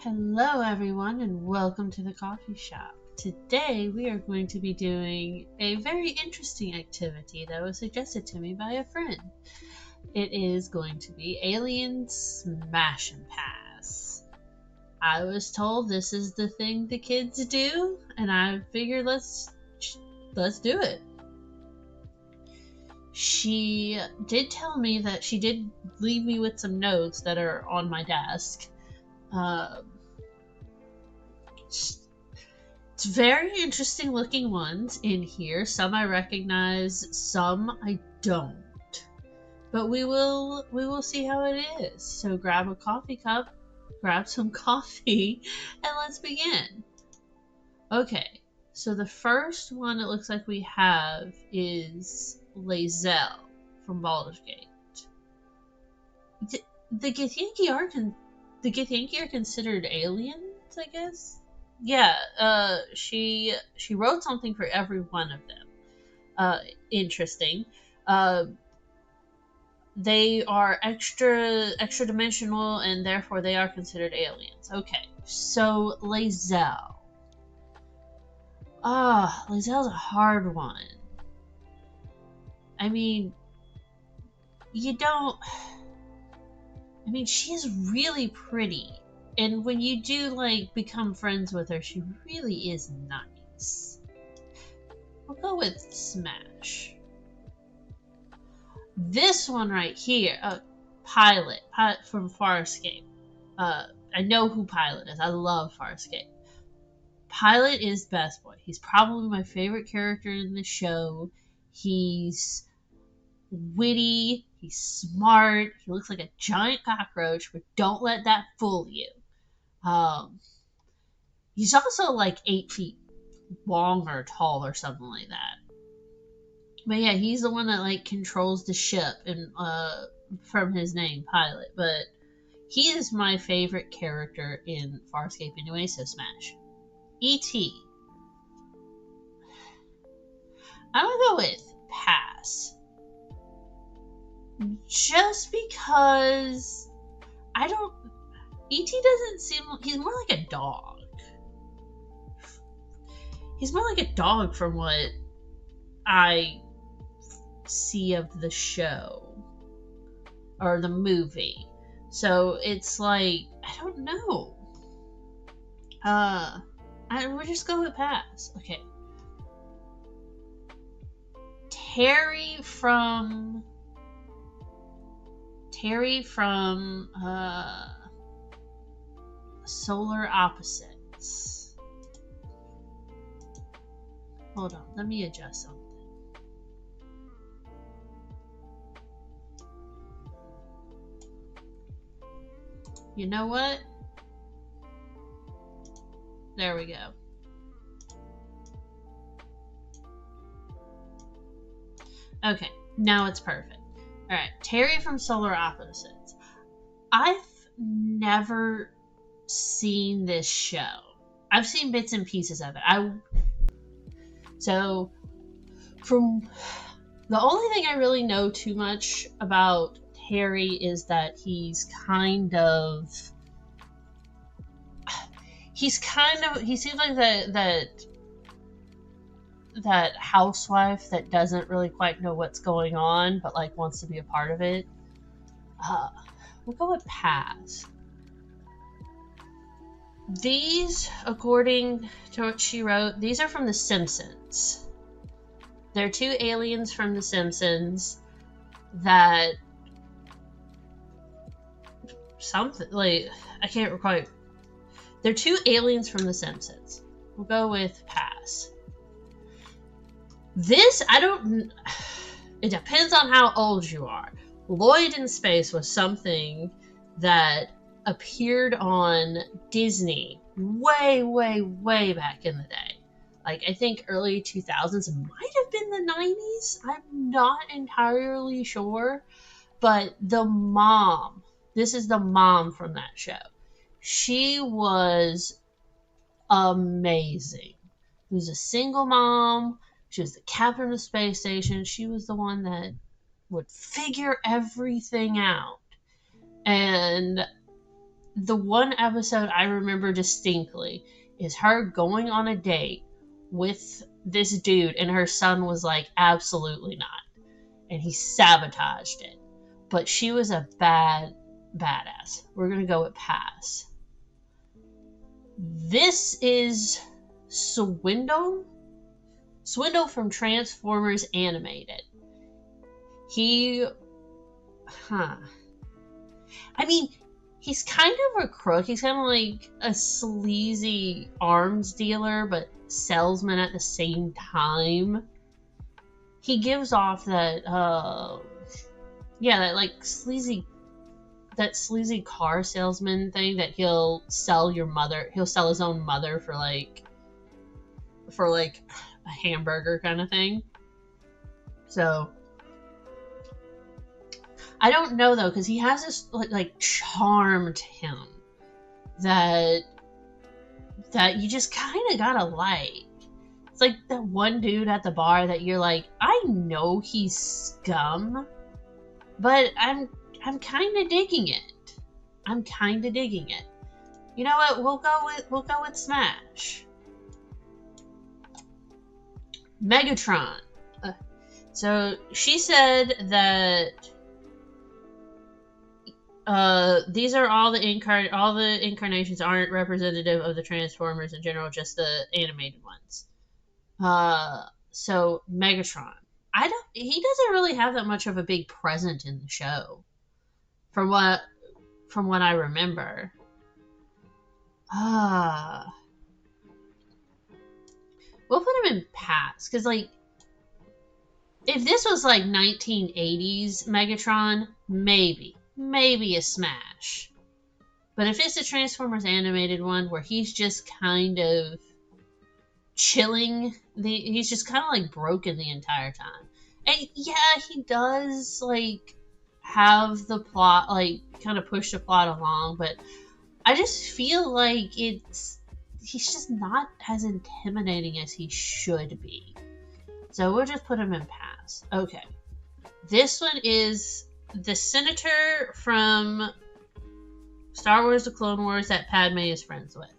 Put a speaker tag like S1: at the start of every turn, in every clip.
S1: Hello, everyone, and welcome to the coffee shop. Today, we are going to be doing a very interesting activity that was suggested to me by a friend. It is going to be Alien Smash and Pass. I was told this is the thing the kids do, and I figured let's do it. She did tell me that she did leave me with some notes that are on my desk. It's very interesting looking ones in here. Some I recognize, some I don't. But we will see how it is. So grab a coffee cup, grab some coffee, and let's begin. Okay, so the first one it looks like we have is Lae'zel from Baldur's Gate. The Githyanki are considered aliens, I guess. Yeah, she wrote something for every one of them. Interesting. They are extra dimensional, and therefore they are considered aliens. Okay, so Lae'zel. Lae'zel's a hard one. I mean, you don't. I mean, she is really pretty. And when you do, become friends with her, she really is nice. We'll go with Smash. This one right here, Pilot from Farscape. I know who Pilot is. I love Farscape. Pilot is best boy. He's probably my favorite character in the show. He's witty. He's smart. He looks like a giant cockroach, but don't let that fool you. He's also 8 feet long or tall or something like that. But yeah, he's the one that controls the ship and from his name, Pilot. But he is my favorite character in Farscape anyway, so Smash. E.T. I'm gonna go with Pass. Just because E.T. doesn't seem. He's more like a dog. He's more like a dog from what I see of the show or the movie. So it's I don't know. We'll just go with Pass. Okay. Terry from Solar Opposites. Hold on, let me adjust something. You know what? There we go. Okay, now it's perfect. Alright, Terry from Solar Opposites. I've never seen this show. I've seen bits and pieces of it. So, from the only thing I really know too much about Terry is that he seems like that housewife that doesn't really quite know what's going on, but wants to be a part of it. We'll go with Pass. These, according to what she wrote, these are from The Simpsons. They're two aliens from The Simpsons that I can't quite. They're two aliens from The Simpsons. We'll go with Pass. This, it depends on how old you are. Lloyd in Space was something that appeared on Disney way, way, way back in the day. I think early 2000s. It might have been the 90s. I'm not entirely sure. But this is the mom from that show. She was amazing. She was a single mom. She was the captain of the space station. She was the one that would figure everything out. And the one episode I remember distinctly is her going on a date with this dude, and her son was like, absolutely not. And he sabotaged it. But she was a badass. We're going to go with pass. This is Swindle. Swindle from Transformers Animated. He, I mean, he's kind of a crook. He's kind of like a sleazy arms dealer, but salesman at the same time. He gives off that, that like sleazy car salesman thing that he'll sell his own mother for like a hamburger kind of thing. So I don't know though, because he has this like charm to him that you just kind of gotta like. It's like that one dude at the bar that you're like, I know he's scum, but I'm kind of digging it. I'm kind of digging it. You know what? We'll go with Smash. Megatron. So she said that these are all the incarnations aren't representative of the Transformers in general, just the animated ones. So Megatron. He doesn't really have that much of a big presence in the show. From what I remember. We'll put him in pass, because like if this was like 1980s Megatron, maybe a smash. But if it's a Transformers animated one where he's just kind of chilling, he's just kind of like broken the entire time. And yeah, he does like have the plot, like kind of push the plot along, but I just feel like he's just not as intimidating as he should be. So we'll just put him in pass. Okay. This one is the senator from Star Wars: The Clone Wars that Padme is friends with.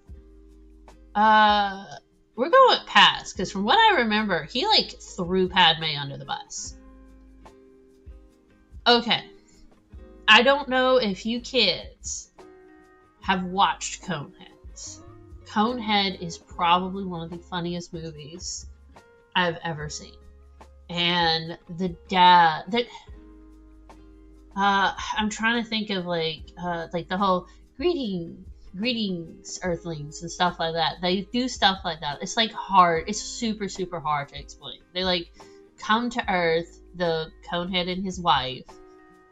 S1: We're going with pass, because from what I remember, he like threw Padme under the bus. Okay. I don't know if you kids have watched Coneheads. Conehead is probably one of the funniest movies I've ever seen. And the dad that I'm trying to think of like the whole greetings earthlings and stuff like that. They do stuff like that. It's like hard. It's super, super hard to explain. They like come to Earth, the Conehead and his wife.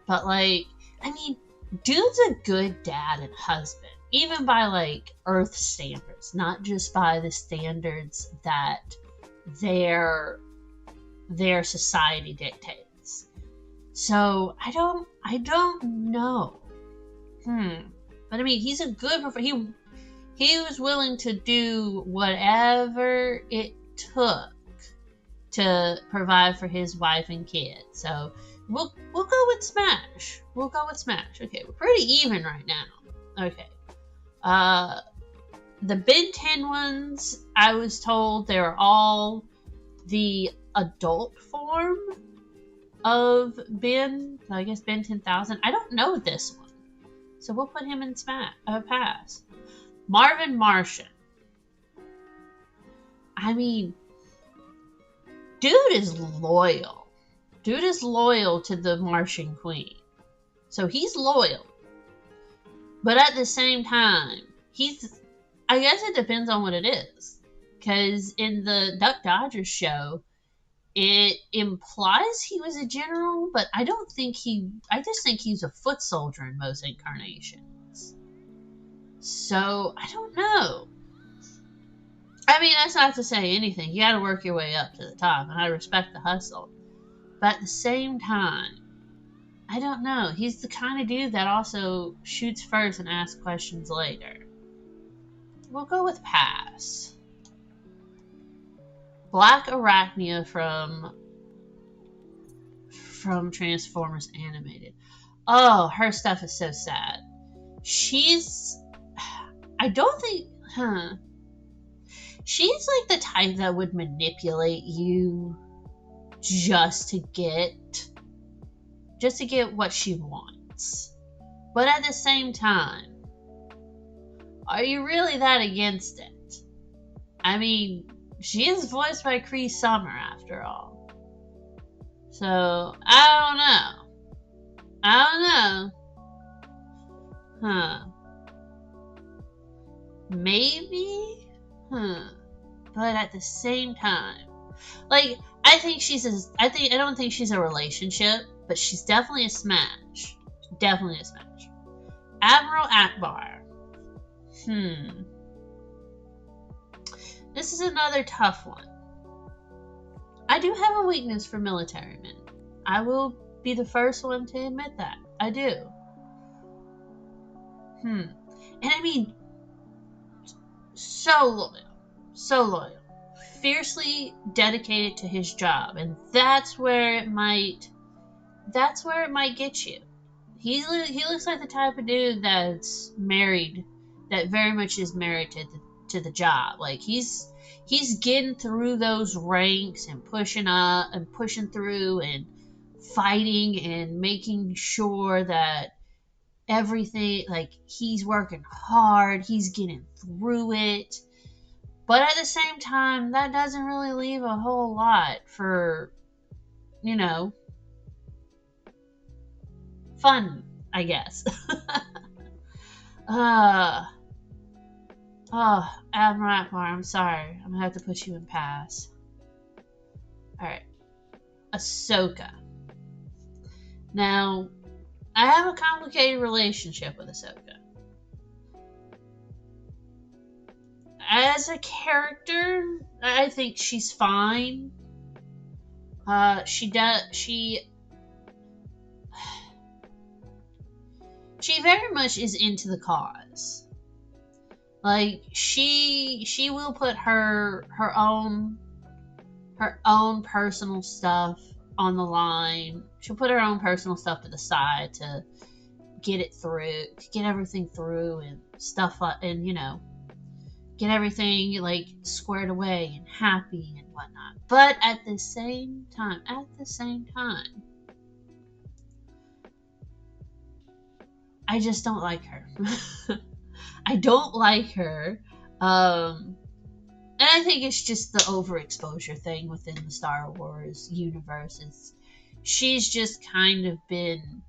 S1: But like, I mean, dude's a good dad and husband. Even by like Earth standards, not just by the standards that their society dictates. So I don't know. But I mean, he's a good he was willing to do whatever it took to provide for his wife and kids. So we'll go with Smash. We'll go with Smash. Okay, we're pretty even right now. Okay. The Ben 10 ones, I was told they're all the adult form of Ben. So I guess Ben 10,000. I don't know this one. So we'll put him in pass. Marvin Martian. I mean, dude is loyal. Dude is loyal to the Martian Queen. So he's loyal. But at the same time, I guess it depends on what it is. Because in the Duck Dodgers show, it implies he was a general, but I just think he's a foot soldier in most incarnations. So, I don't know. I mean, that's not to say anything. You gotta work your way up to the top, and I respect the hustle. But at the same time, I don't know. He's the kind of dude that also shoots first and asks questions later. We'll go with pass. Black Arachnia from Transformers Animated. Oh, her stuff is so sad. she's, I don't think, she's like the type that would manipulate you just to get what she wants. But at the same time, are you really that against it? I mean, she is voiced by Cree Summer after all. So, I don't know. Maybe? But at the same time, like, I don't think she's a relationship, but she's definitely a smash. Definitely a smash. Admiral Akbar. This is another tough one. I do have a weakness for military men. I will be the first one to admit that. I do. And I mean, so loyal. Fiercely dedicated to his job, and that's where it might get you. He looks like the type of dude that's married, that very much is married to the job. Like he's getting through those ranks and pushing up and pushing through and fighting and making sure that everything, like, he's working hard, he's getting through it. But at the same time, that doesn't really leave a whole lot for, fun, I guess. Admiral Akbar, I'm sorry. I'm gonna have to put you in pass. Alright. Ahsoka. Now, I have a complicated relationship with Ahsoka. As a character, I think she's fine. She very much is into the cause. Like, she will put her own personal stuff on the line. She'll put her own personal stuff to the side to get everything through and stuff like, and get everything like squared away and happy and whatnot. But at the same time, I just don't like her. I don't like her. And I think it's just the overexposure thing within the Star Wars universe. She's just kind of been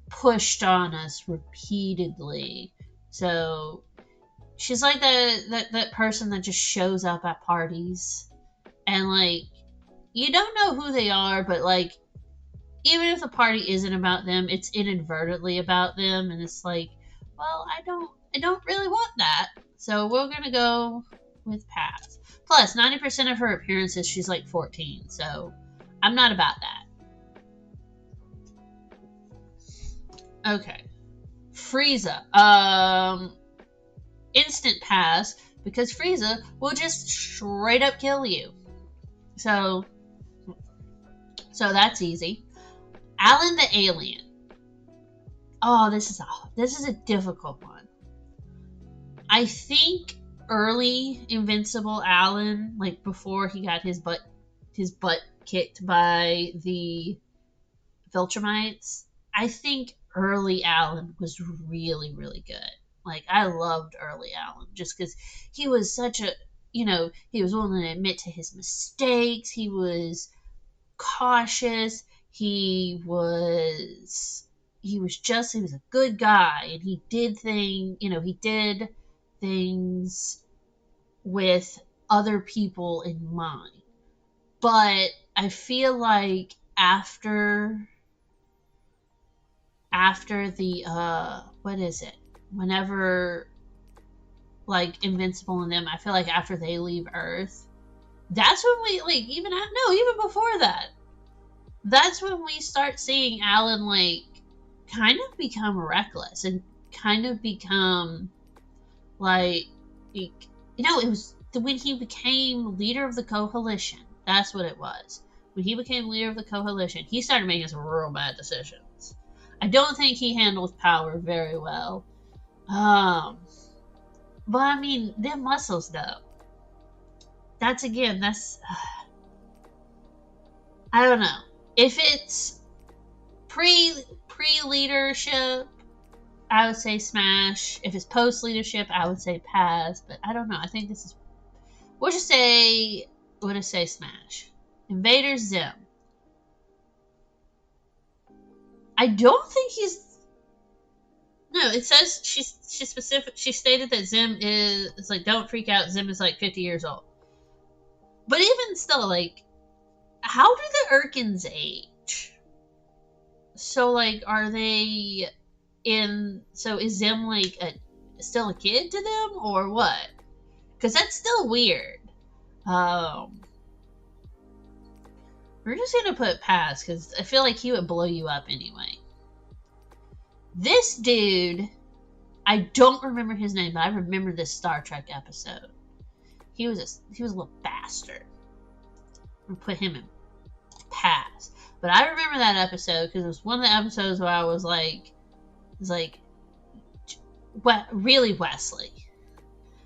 S1: pushed on us repeatedly. So she's like that person that just shows up at parties and, like, you don't know who they are, but, like, even if the party isn't about them, it's inadvertently about them, and it's like, well, I don't really want that, so we're gonna go with pass. Plus, 90% of her appearances, she's like 14, so I'm not about that. Okay. Frieza. Instant pass, because Frieza will just straight up kill you. So that's easy. Alan the Alien. Oh, this is a difficult one. I think early Invincible Alan, like before he got his butt kicked by the Viltrumites, I think early Alan was really, really good. Like, I loved early Alan just because he was such a, he was willing to admit to his mistakes. He was cautious. He was a good guy, and he did things with other people in mind. But I feel like after the what is it? Whenever, like, Invincible and them, I feel like after they leave Earth, that's when we, like, even before that, that's when we start seeing Alan, like, kind of become reckless and kind of become, like, it was when he became leader of the Coalition. That's what it was. When he became leader of the Coalition, he started making some real bad decisions. I don't think he handles power very well. But I mean, them muscles though. That's again, that's I don't know. If it's pre leadership, I would say smash. If it's post leadership, I would say pass. But I don't know. I think this is. We'll just say. We'll just say smash. Invader Zim. I don't think he's. No, it says she specific. She stated that Zim is. It's like, don't freak out. Zim is like 50 years old. But even still, like, how do the Urkins age? So like, are they in? So is Zim like still a kid to them or what? Because that's still weird. We're just gonna put pass because I feel like he would blow you up anyway. This dude, I don't remember his name, but I remember this Star Trek episode. He was a little bastard. I'm gonna put him in pass. But I remember that episode because it was one of the episodes where I was like, really Wesley.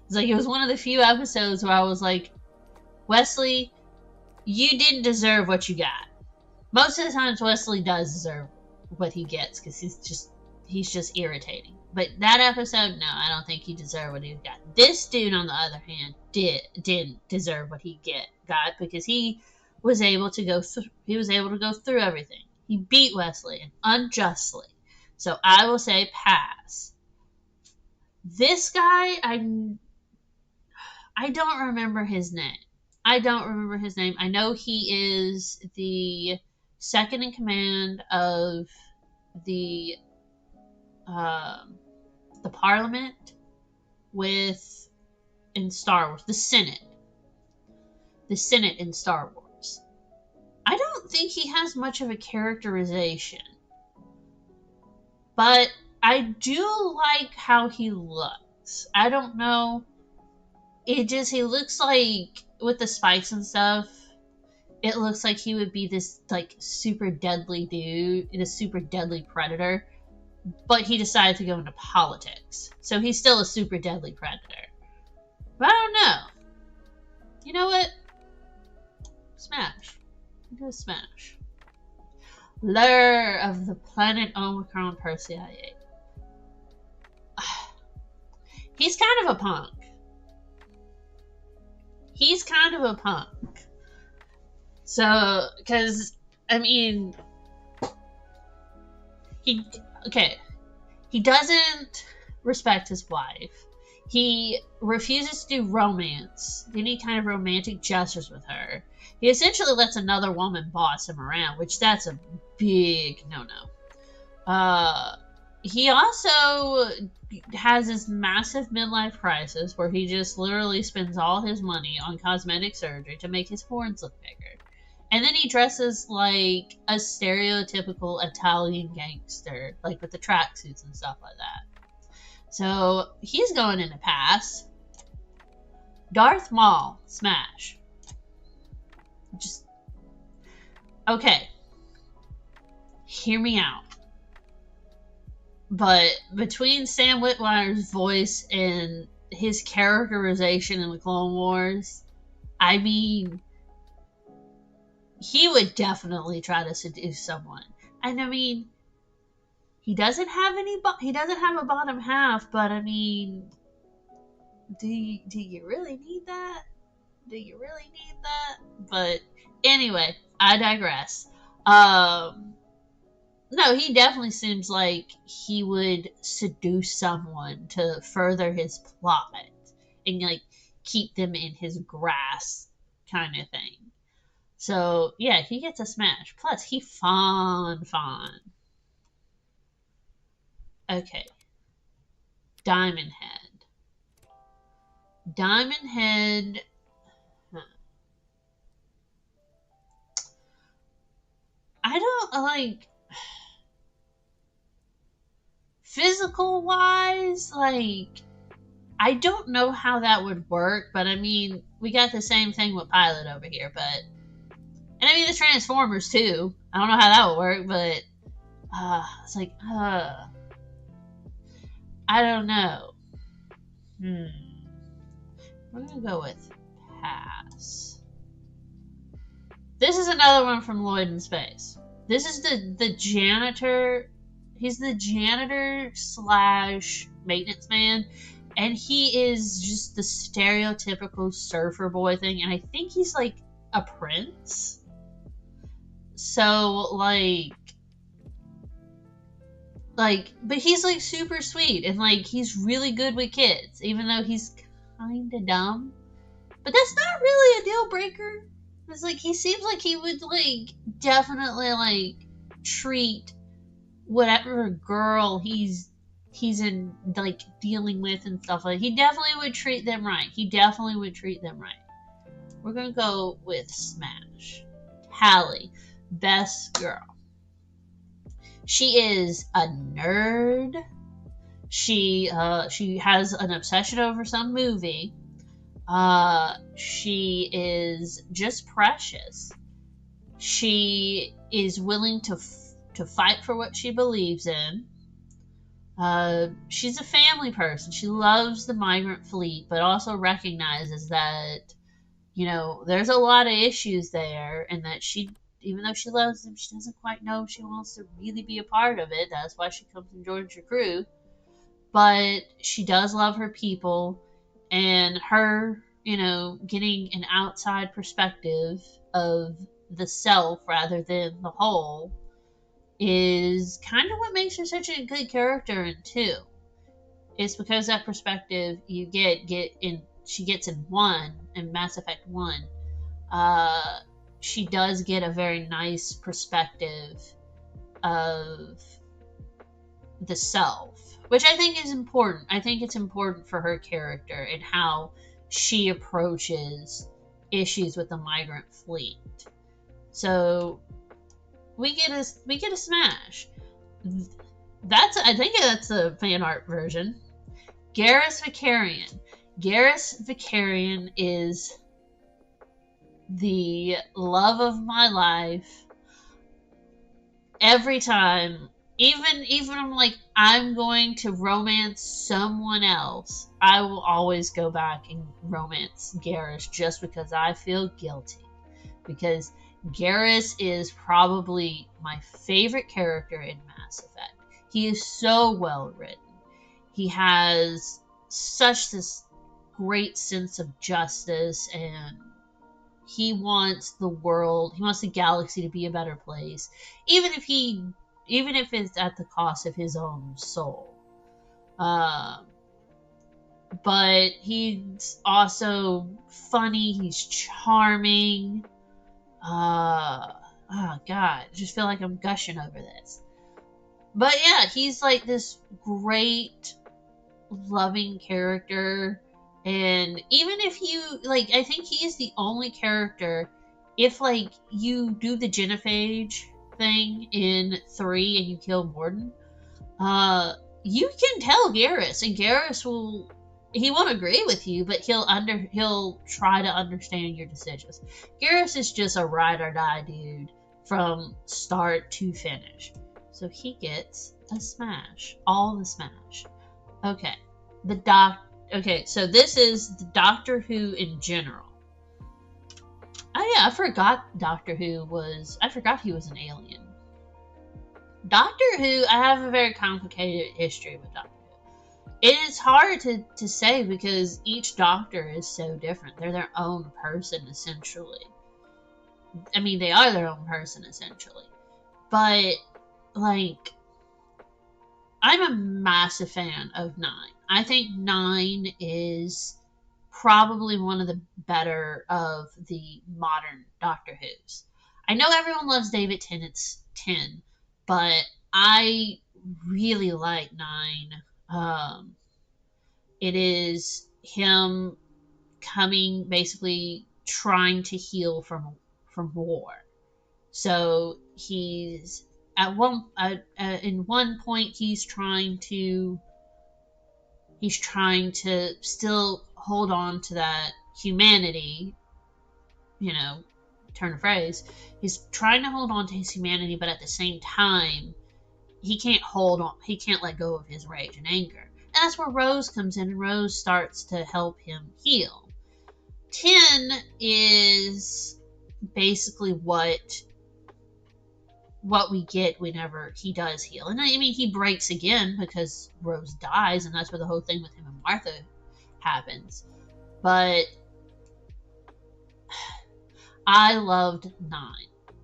S1: It's like it was one of the few episodes where I was like, Wesley, you didn't deserve what you got. Most of the times Wesley does deserve what he gets because he's just irritating. But that episode, no, I don't think he deserved what he got. This dude, on the other hand, didn't deserve what he got because he was able to go through everything. He beat Wesley and unjustly. So I will say pass. This guy, I don't remember his name. I know he is the second in command of the Parliament in Star Wars, the Senate in Star Wars. I don't think he has much of a characterization, but I do like how he looks. I don't know. He looks like, with the spikes and stuff, it looks like he would be this, like, super deadly dude, this super deadly predator, but he decided to go into politics. So he's still a super deadly predator. But I don't know. You know what? Smash. Do a smash. Lure of the planet Omicron Persei 8. He's kind of a punk. So, because, I mean, he doesn't respect his wife. He refuses to do romance, any kind of romantic gestures with her. He essentially lets another woman boss him around, which that's a big no-no. He also has this massive midlife crisis where he just literally spends all his money on cosmetic surgery to make his horns look bigger. And then he dresses like a stereotypical Italian gangster, like with the tracksuits and stuff like that. So he's going in a pass. Darth Maul, smash. Just okay. Hear me out. But between Sam Witwire's voice and his characterization in the Clone Wars, I mean, he would definitely try to seduce someone. And I mean, he doesn't have a bottom half, but I mean, do you really need that? But anyway, I digress. No, he definitely seems like he would seduce someone to further his plot and, like, keep them in his grasp kind of thing. So, yeah, he gets a smash. Plus, he fun. Okay. Diamond Head. I don't, like, physical wise, like, I don't know how that would work, but I mean, we got the same thing with Pilot over here, and I mean the Transformers too. I don't know how that would work, but It's like, I don't know. We're gonna go with pass. This is another one from Lloyd in Space. This is the janitor. He's the janitor slash maintenance man, and he is just the stereotypical surfer boy thing. And I think he's like a prince. So but he's like super sweet and like he's really good with kids, even though he's kind of dumb. But that's not really a deal breaker. It's like he seems like he would like definitely like treat whatever girl he's in like dealing with and stuff like. He definitely would treat them right. We're gonna go with Smash. Hallie, best girl. She is a nerd. She has an obsession over some movie. She is just precious. She is willing to fight for what she believes in. She's a family person. She loves the migrant fleet, but also recognizes that, there's a lot of issues there, and that even though she loves them, she doesn't quite know if she wants to really be a part of it. That's why she comes and joins your crew. But she does love her people, and her, getting an outside perspective of the self rather than the whole is kind of what makes her such a good character in 2. It's because that perspective you she gets in 1, in Mass Effect 1. She does get a very nice perspective of the self, which I think is important. I think it's important for her character and how she approaches issues with the migrant fleet. So we get a Smash. I think that's a fan art version. Garrus Vicarian. Garrus Vicarian is the love of my life. Every time, even I'm like, I'm going to romance someone else, I will always go back and romance Garrus just because I feel guilty. Because Garrus is probably my favorite character in Mass Effect. He is so well written. He has such this great sense of justice, and he wants the galaxy to be a better place, even if it's at the cost of his own soul. But he's also funny. He's charming. Oh God, I just feel like I'm gushing over this. But yeah, he's like this great, loving character. And even if you, I think he is the only character, if, you do the genophage thing in 3 and you kill Morden, you can tell Garrus, and Garrus he won't agree with you, but he'll try to understand your decisions. Garrus is just a ride or die dude from start to finish. So he gets a Smash. All the Smash. Okay. Okay, so this is the Doctor Who in general. Oh yeah, I forgot he was an alien. Doctor Who, I have a very complicated history with Doctor Who. It is hard to say because each Doctor is so different. They're their own person, essentially. I mean, they are their own person, essentially. But, I'm a massive fan of 9. I think 9 is probably one of the better of the modern Doctor Who's. I know everyone loves David Tennant's 10, but I really like 9. It is him coming, basically trying to heal from war. So he's in one point he's trying to still hold on to that humanity, turn of phrase. He's trying to hold on to his humanity, but at the same time, he can't hold on. He can't let go of his rage and anger. And that's where Rose comes in, and Rose starts to help him heal. 10 is basically what we get whenever he does heal. And I mean, he breaks again because Rose dies, and that's where the whole thing with him and Martha happens. But I loved 9.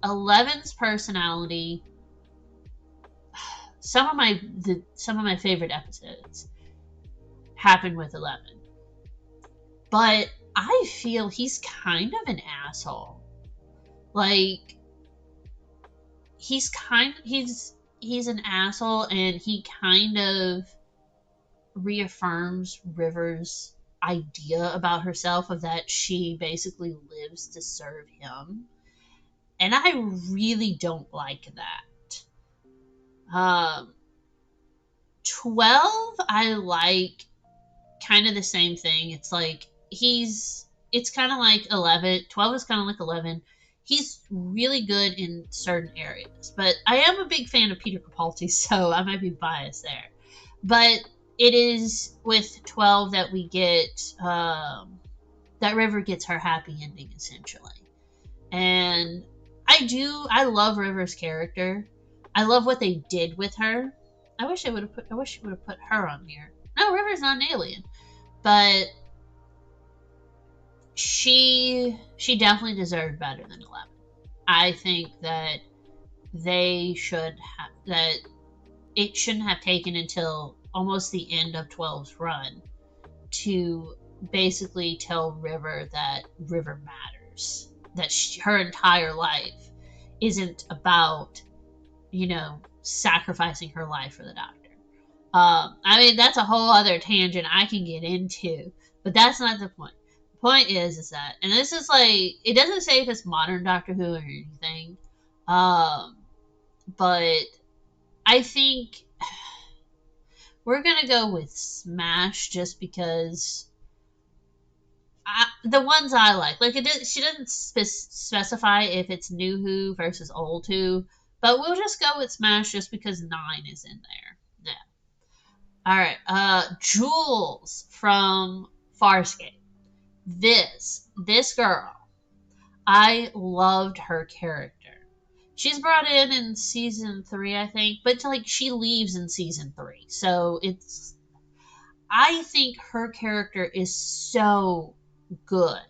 S1: 11's personality. Some of my favorite episodes happen with 11, but I feel he's kind of an asshole. Like, he's an asshole, and he kind of reaffirms River's idea about herself, of that she basically lives to serve him, and I really don't like that. 12, I like kind of the same thing. It's like it's kind of like 11. 12 is kind of like 11. He's really good in certain areas, but I am a big fan of Peter Capaldi, so I might be biased there. But it is with 12 that we get that River gets her happy ending, essentially. And I love River's character. I love what they did with her. I wish she would have put her on here. No, River's not an alien, but she definitely deserved better than 11. I think that they should have that it shouldn't have taken until almost the end of 12's run to basically tell River that River matters. That her entire life isn't about, sacrificing her life for the Doctor. I mean, that's a whole other tangent I can get into, but that's not the point. The point is that, and this is like, it doesn't say if it's modern Doctor Who or anything, but I think we're gonna go with Smash just because the ones I like she doesn't specify if it's new Who versus old Who, but we'll just go with Smash just because 9 is in there. Yeah. All right. Jules from Farscape. This girl, I loved her character. She's brought in season 3, I think, but she leaves in season 3, so I think her character is so good,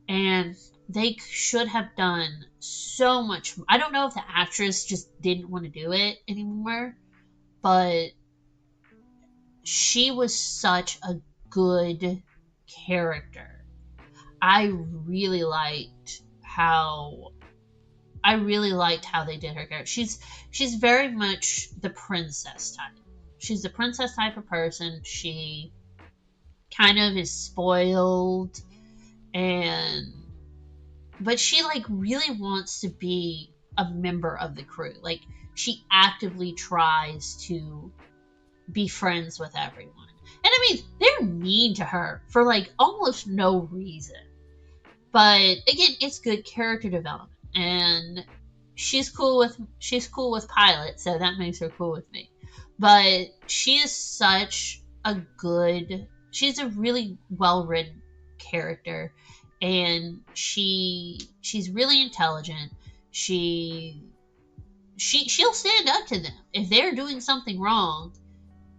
S1: and they should have done so much. I don't know if the actress just didn't want to do it anymore, but she was such a good character. I really liked how they did her character. She's very much the princess type. She's the princess type of person. She kind of is spoiled, but she really wants to be a member of the crew. She actively tries to be friends with everyone. And I mean, they're mean to her for almost no reason. But again, it's good character development, and she's cool with Pilot, so that makes her cool with me. But she is she's a really well written character, and she's really intelligent. She'll stand up to them if they're doing something wrong.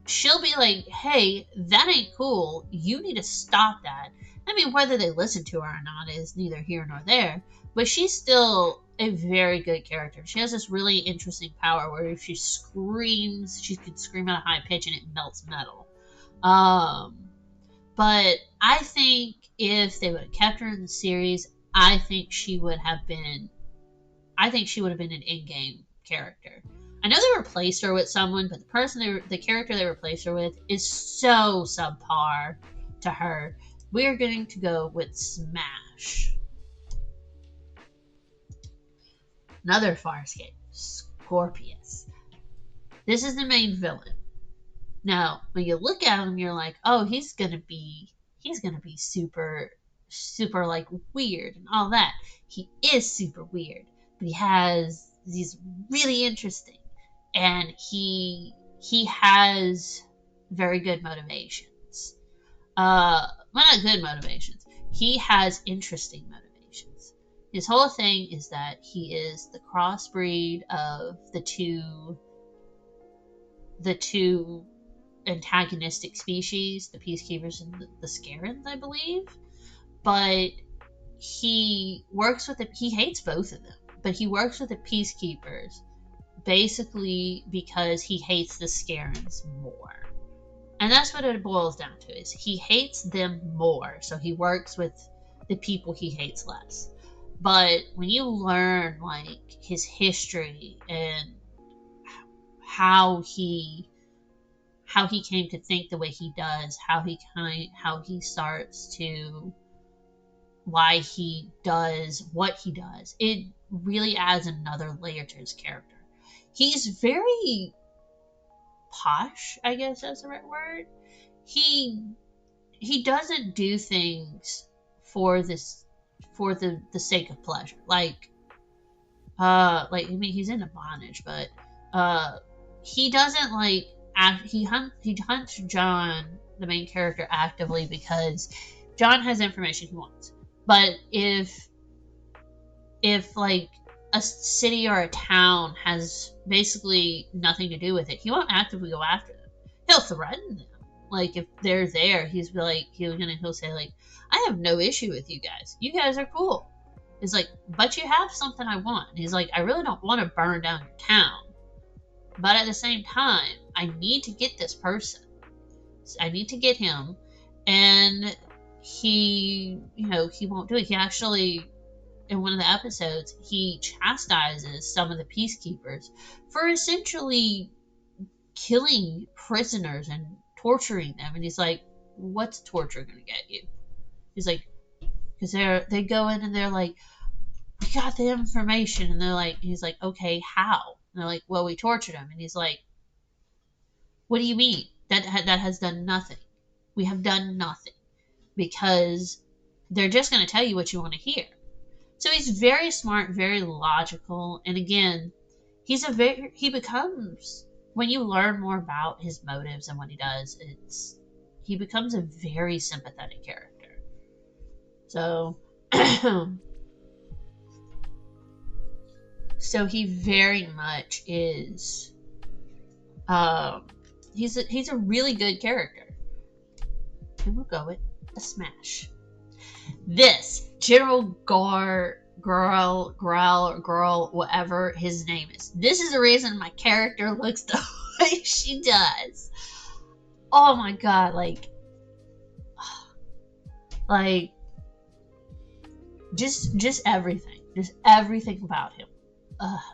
S1: She'll be like, hey, that ain't cool. You need to stop that. I mean, whether they listen to her or not is neither here nor there, but she's still a very good character. She has this really interesting power where if she screams, she can scream at a high pitch and it melts metal. But I think if they would have kept her in the series, I think she would have been an in-game character. I know they replaced her with someone, but the character they replaced her with is so subpar to her. We're going to go with Smash. Another Farscape, Scorpius. This is the main villain. Now, when you look at him, you're like, oh, he's gonna be super, super weird and all that. He is super weird, but he's really interesting. and he has very good motivations. Well, not good motivations. He has interesting motivations. His whole thing is that he is the crossbreed of the two antagonistic species, the Peacekeepers and the Scarens, I believe. But he hates both of them, but he works with the Peacekeepers basically because he hates the Scarens more. And that's what it boils down to, is he hates them more, so he works with the people he hates less. But when you learn like his history and how he came to think the way he does, how he starts to, why he does what he does, it really adds another layer to his character. He's very posh, I guess that's the right word. He doesn't do things for the sake of pleasure. Like I mean, he's into bondage, but he doesn't like he hunts John, the main character, actively because John has information he wants. But if like a city or a town has basically nothing to do with it, he won't actively go after them. He'll threaten them. Like if they're there, he'll say like, I have no issue with you guys. You guys are cool. He's like, but you have something I want. And he's like, I really don't want to burn down your town. But at the same time, I need to get this person. I need to get him. And he won't do it. He actually, in one of the episodes, he chastises some of the Peacekeepers for essentially killing prisoners and torturing them. And he's like, what's torture going to get you? He's like, because they go in and they're like, we got the information. And he's like, okay, how? And they're like, well, we tortured him. And he's like, what do you mean? That has done nothing. We have done nothing. Because they're just going to tell you what you want to hear. So he's very smart, very logical, and again, he becomes, when you learn more about his motives and what he does, he becomes a very sympathetic character. So so he very much is he's a really good character. And we'll go with a smash. This General Girl, whatever his name is. This is the reason my character looks the way she does. Oh my god, like just everything about him.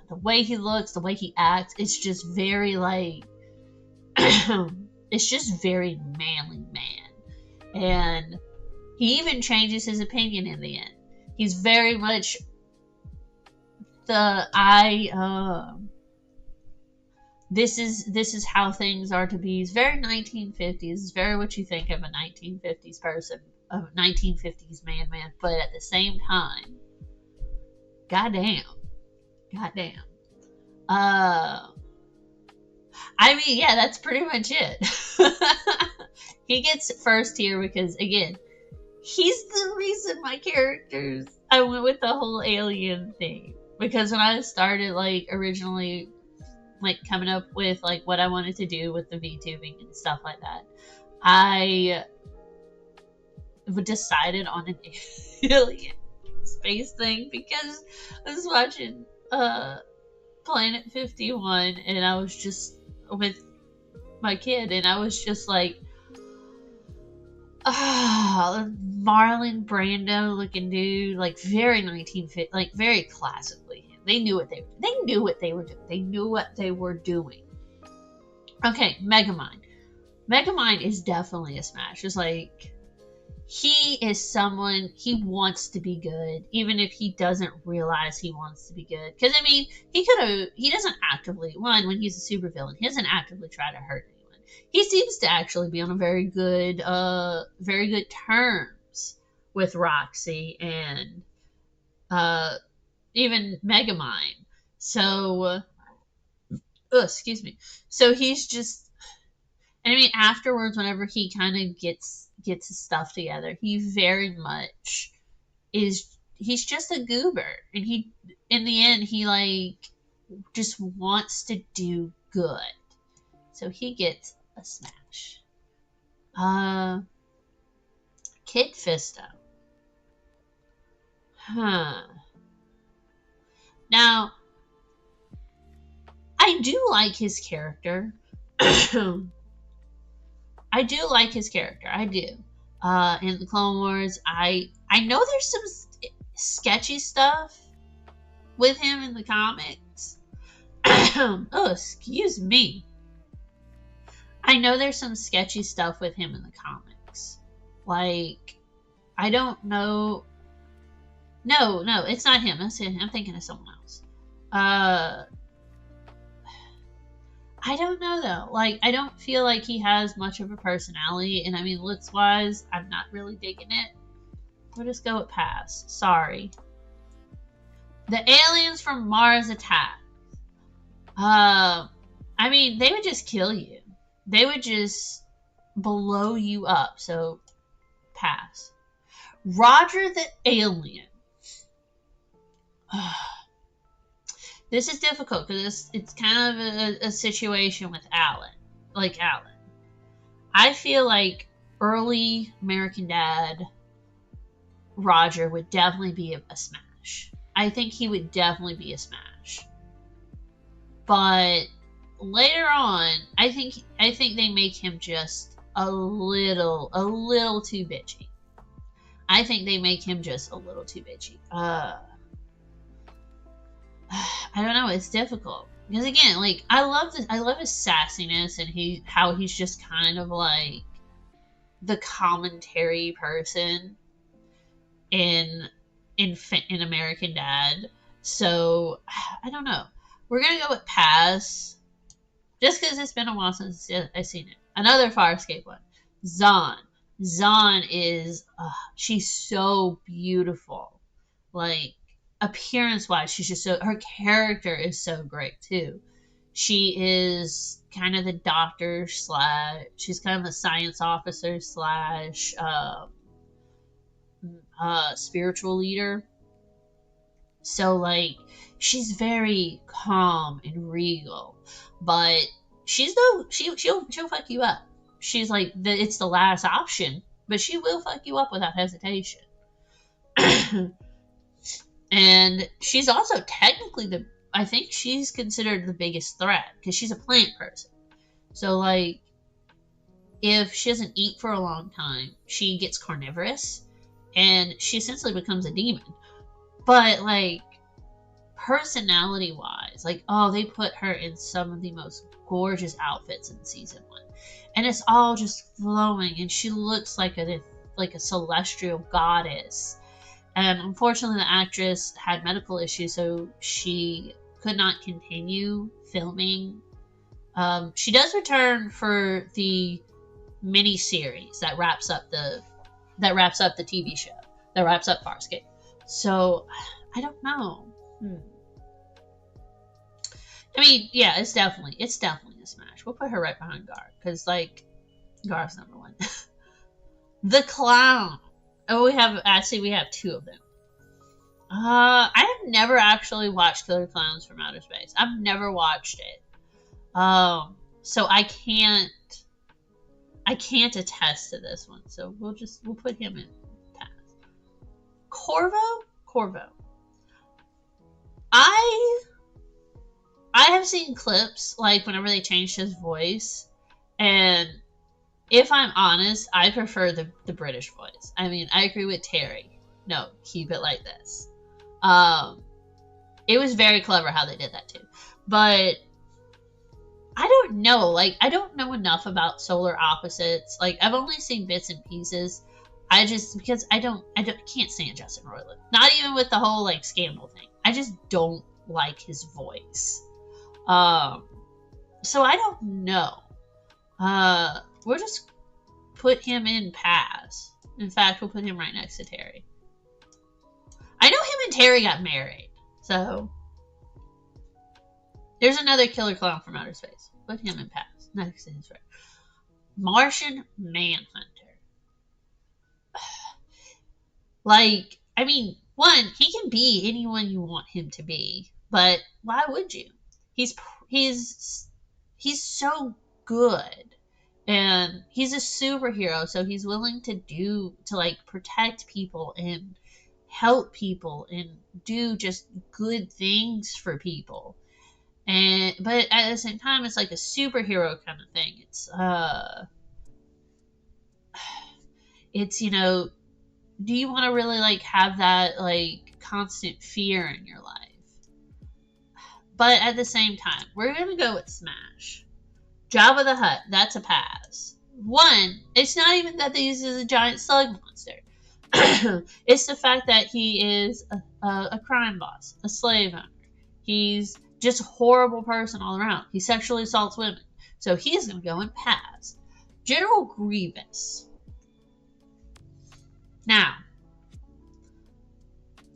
S1: The way he looks, the way he acts, it's just very like it's just very manly man. And he even changes his opinion in the end. He's very much this is how things are to be. He's very 1950s. It's very what you think of a 1950s person, a 1950s man. But at the same time, goddamn. I mean, yeah, that's pretty much it. He gets first tier because, again, he's the reason I went with the whole alien thing. Because when I started, like, originally, like, coming up with, like, what I wanted to do with the VTubing and stuff like that, I decided on an alien space thing because I was watching Planet 51 and I was just with my kid and I was just like, Marlon Brando looking dude, like very 1950, like very classically. They knew what they were doing. They knew what they were doing. Okay, Megamind. Megamind is definitely a smash. It's like he is someone, he wants to be good, even if he doesn't realize he wants to be good. Because I mean, he doesn't actively, when he's a supervillain, he doesn't actively try to hurt anyone. He seems to actually be on a very good terms with Roxy and even Megamind. So excuse me. So he's just, and I mean, afterwards, whenever he kind of gets his stuff together, he very much he's just a goober, and he, in the end, he like just wants to do good. So he gets a smash. Kid Fisto. Huh. Now, I do like his character. I do like his character. I do. In the Clone Wars, I know there's some sketchy stuff with him in the comics. Oh, excuse me. I know there's some sketchy stuff with him in the comics. Like, I don't know. No, it's not him. That's him. I'm thinking of someone else. I don't know though. Like, I don't feel like he has much of a personality, and I mean, looks wise, I'm not really digging it. We'll just go with pass. Sorry. The aliens from Mars attack. I mean, they would just kill you. They would just blow you up. So, pass. Roger the alien. This is difficult because it's kind of a situation with Alan. Like Alan. I feel like early American Dad Roger would definitely be a smash. I think he would definitely be a smash. But later on, I think they make him just a little too bitchy. I think they make him just a little too bitchy. I don't know. It's difficult because again, like I love his sassiness and how he's just kind of like the commentary person in American Dad. So I don't know. We're gonna go with pass, just because it's been a while since I've seen it. Another Farscape one, Zahn. Zahn is she's so beautiful, like appearance wise. She's just so, her character is so great too. She is kind of the doctor slash, she's kind of a science officer slash spiritual leader. So like she's very calm and regal, but she'll fuck you up. She's like it's the last option, but she will fuck you up without hesitation. And she's also technically I think she's considered the biggest threat because she's a plant person. So like if she doesn't eat for a long time, she gets carnivorous and she essentially becomes a demon. But like personality wise, like they put her in some of the most gorgeous outfits in season 1. And it's all just flowing and she looks like a celestial goddess. And unfortunately the actress had medical issues, so she could not continue filming. She does return for the mini series that wraps up the TV show, that wraps up Farscape. So I don't know. I mean, yeah, it's definitely a smash. We'll put her right behind Gar because like Gar's number 1. The Clown. Oh, we have 2 of them. I have never actually watched Killer Clowns from Outer Space. I've never watched it. So I can't attest to this one. So we'll put him in pass. Corvo. I have seen clips like whenever they changed his voice, and if I'm honest, I prefer the British voice. I mean, I agree with Terry. No, keep it like this. It was very clever how they did that too. But I don't know. Like, I don't know enough about Solar Opposites. Like, I've only seen bits and pieces. Because I can't stand Justin Roiland. Not even with the whole like scandal thing. I just don't like his voice. So I don't know. We'll just put him in pass. In fact, we'll put him right next to Terry. I know him and Terry got married, so There's another killer clown from outer space. Put him in pass next to his friend. Martian Manhunter. Like, I mean, one, he can be anyone you want him to be, but why would you? He's he's he's so good, and he's a superhero, so he's willing to like protect people and help people and do just good things for people. And but at the same time, it's like a superhero kind of thing. It's do you want to really like have that like constant fear in your life? But at the same time, we're gonna go with Smash. Jabba the Hutt, that's a pass. One, it's not even that they use a giant slug monster. It's the fact that he is a crime boss, a slave owner. He's just a horrible person all around. He sexually assaults women. So he's going to go and pass. General Grievous. Now,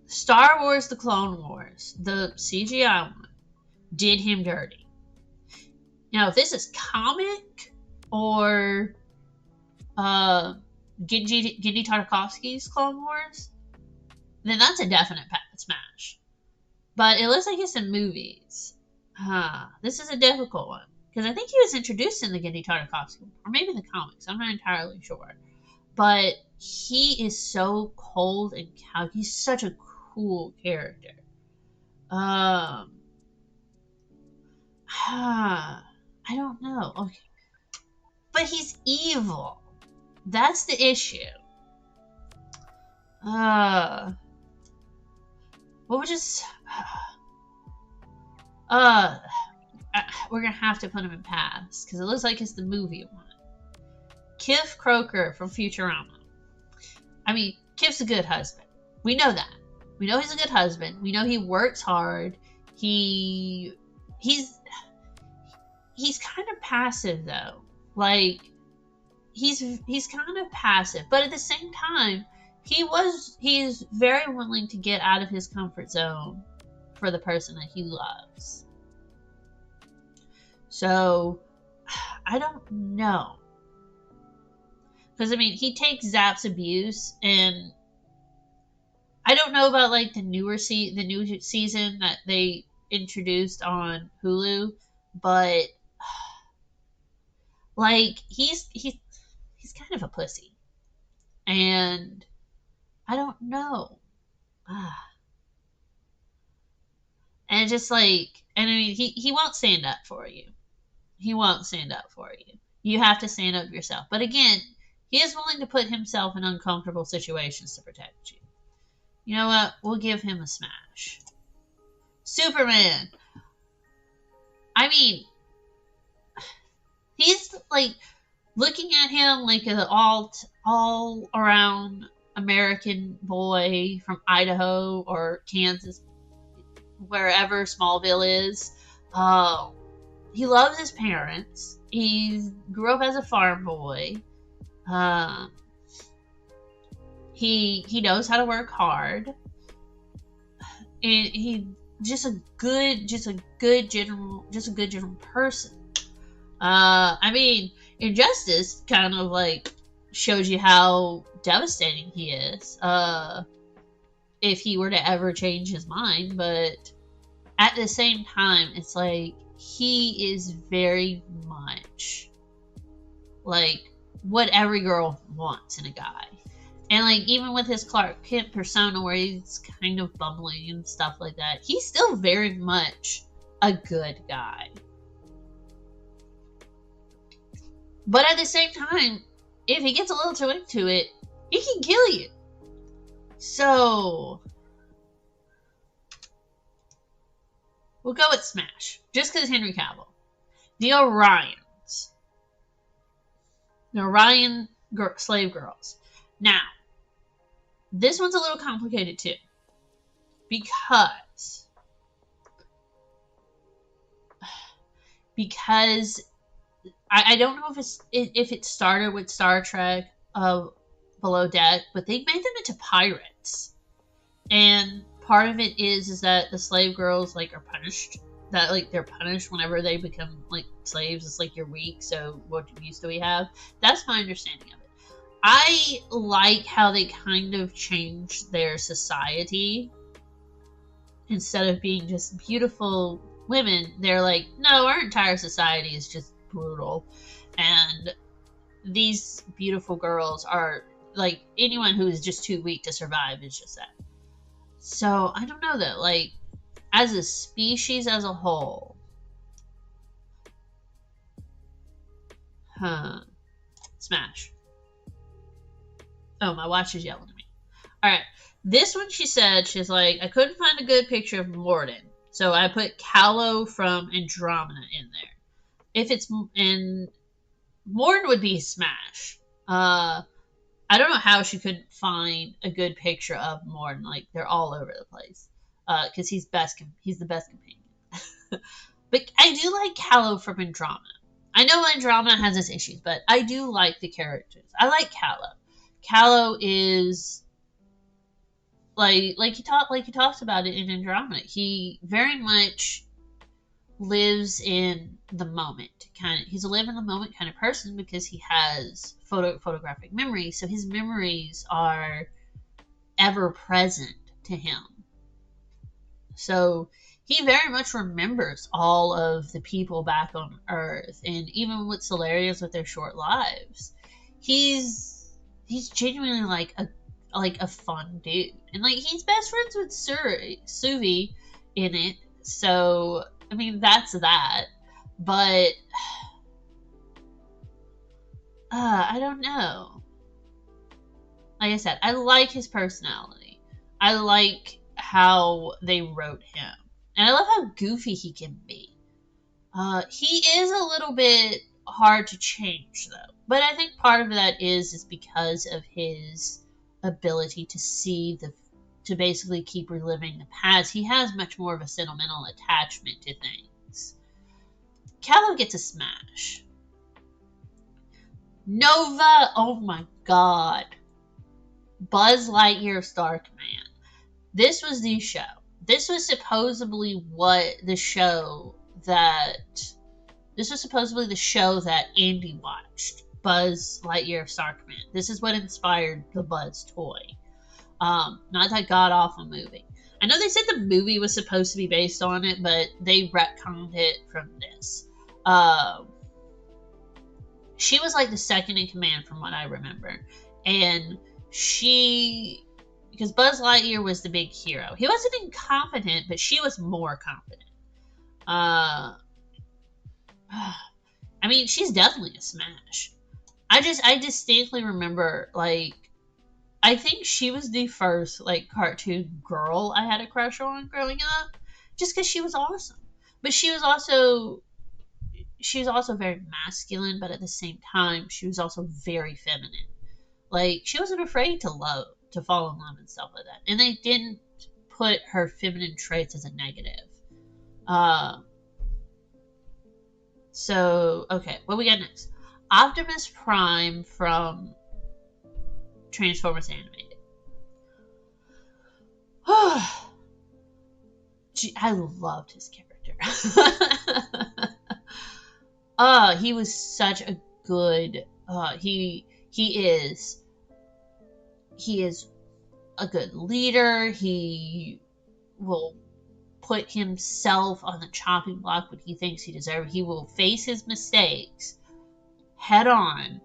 S1: Star Wars The Clone Wars, the CGI one, did him dirty. Now, if this is comic or Genndy Tartakovsky's Clone Wars, then that's a definite smash. But it looks like it's in movies. This is a difficult one. Because I think he was introduced in the Genndy Tartakovsky, or maybe the comics. I'm not entirely sure. But he is so cold and calculated. He's such a cool character. I don't know. Okay. But he's evil. That's the issue. What would just... we're gonna have to put him in pass, because it looks like it's the movie one. Kif Kroker from Futurama. I mean, Kif's a good husband. We know that. We know he's a good husband. We know he works hard. He's kind of passive though. Like he's kind of passive, but at the same time, he's very willing to get out of his comfort zone for the person that he loves. So I don't know. Because, I mean, he takes Zap's abuse, and I don't know about, like, the new season that they introduced on Hulu, but, like, he's kind of a pussy. And I don't know. And just, like, and I mean, he won't stand up for you. He won't stand up for you. You have to stand up yourself. But again, he is willing to put himself in uncomfortable situations to protect you. You know what? We'll give him a smash. Superman. I mean, he's like looking at him like an all around American boy from Idaho or Kansas, wherever Smallville is. He loves his parents. He grew up as a farm boy. He knows how to work hard, and he just a good general person. I mean, Injustice kind of like shows you how devastating he is. If he were to ever change his mind, but at the same time, it's like he is very much like what every girl wants in a guy. And like even with his Clark Kent persona where he's kind of bumbling and stuff like that, he's still very much a good guy. But at the same time, if he gets a little too into it, he can kill you. So we'll go with Smash. Just because Henry Cavill. The Orions. The Orion slave girls. Now, this one's a little complicated too. Because I don't know if it started with Star Trek Below Deck, but they made them into pirates. And part of it is that the slave girls like are punished that like they're punished whenever they become like slaves. It's like you're weak, so what use do we have? That's my understanding of it. I like how they kind of changed their society. Instead of being just beautiful women, they're like, no, our entire society is just brutal, and these beautiful girls are like, anyone who is just too weak to survive is just that. So I don't know though, like, as a species as a whole, smash. Oh, my watch is yelling at me. All right, this one, she said, she's like, I couldn't find a good picture of Morden, so I put Callow from Andromeda in there. If it's in Morden, would be smash. I don't know how she couldn't find a good picture of Morden. Like, they're all over the place. Because he's the best companion. But I do like Callow from Andromeda. I know Andromeda has its issues, but I do like the characters. I like Callow. Callow is like he talks about it in Andromeda. He very much lives in the moment. He's a live in the moment kind of person because he has photographic memory, so his memories are ever present to him. So he very much remembers all of the people back on Earth, and even what's hilarious with their short lives, he's genuinely like a fun dude, and like he's best friends with Suvi in it. So I mean, that's that. But I don't know. Like I said, I like his personality. I like how they wrote him, and I love how goofy he can be. He is a little bit hard to change though, but I think part of that is because of his ability to basically keep reliving the past. He has much more of a sentimental attachment to things. Callow gets a smash. Nova, oh my god. Buzz Lightyear Star Command. This was the show. This was supposedly the show that Andy watched. Buzz Lightyear Star Command. This is what inspired the Buzz toy. Not that god-awful movie. I know they said the movie was supposed to be based on it, but they retconned it from this. She was like the second in command from what I remember. And because Buzz Lightyear was the big hero. He wasn't incompetent, but she was more competent. I mean, she's definitely a smash. I distinctly remember, like, I think she was the first, like, cartoon girl I had a crush on growing up, just because she was awesome. But she was also very masculine, but at the same time, she was also very feminine. Like, she wasn't afraid to fall in love and stuff like that. And they didn't put her feminine traits as a negative. So, okay, what we got next? Optimus Prime from Transformers Animated. I loved his character. He was such a good. He is a good leader. He will put himself on the chopping block when he thinks he deserves. He will face his mistakes head on.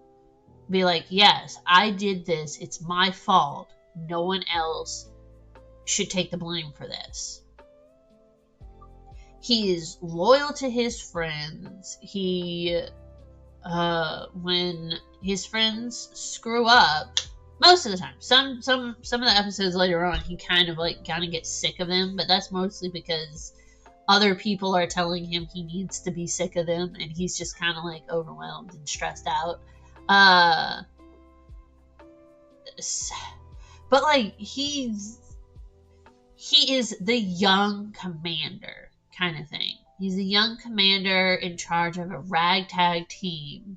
S1: Be like, yes, I did this. It's my fault. No one else should take the blame for this. He is loyal to his friends. When his friends screw up, most of the time, some of the episodes later on, he kind of gets sick of them, but that's mostly because other people are telling him he needs to be sick of them, and he's just kind of like overwhelmed and stressed out. But like he is the young commander kind of thing. He's the young commander in charge of a ragtag team.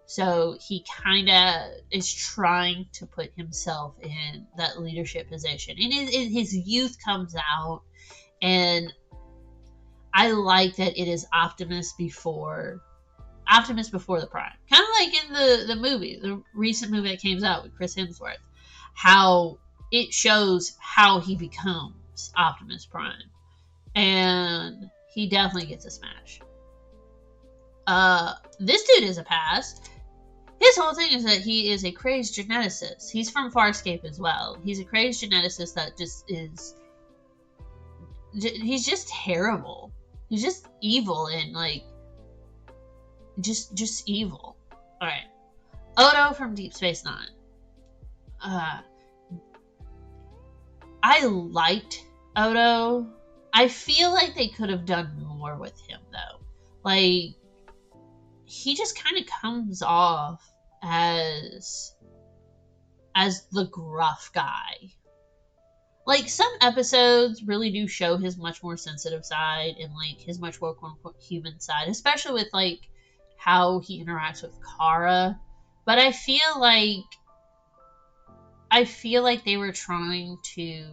S1: So he kind of is trying to put himself in that leadership position. And his youth comes out. And I like that it is Optimus before the Prime. Kind of like in the movie, the recent movie that came out with Chris Hemsworth. How it shows how he becomes Optimus Prime. And he definitely gets a smash. This dude is a pass. His whole thing is that he is a crazed geneticist. He's from Farscape as well. He's a crazed geneticist that just is... He's just terrible. He's just evil and, like... Just evil. Alright. Odo from Deep Space Nine. I liked Odo. I feel like they could have done more with him, though. Like... He just kind of comes off as the gruff guy. Like, some episodes really do show his much more sensitive side and, like, his much more quote-unquote human side, especially with, like, how he interacts with Kara. But I feel like they were trying to...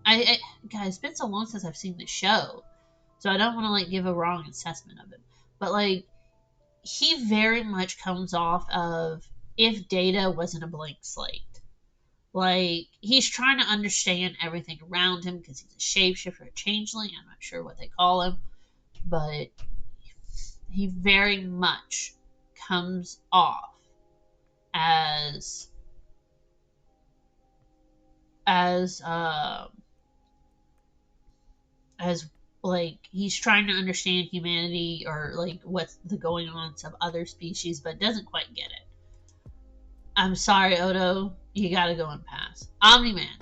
S1: Guys, it's been so long since I've seen the show, so I don't want to, like, give a wrong assessment of it. But, like, he very much comes off of if Data wasn't a blank slate. Like, he's trying to understand everything around him because he's a shapeshifter, a changeling. I'm not sure what they call him. But he very much comes off as like, he's trying to understand humanity or, like, what's the going on of other species, but doesn't quite get it. I'm sorry, Odo. You gotta go and pass. Omni-Man.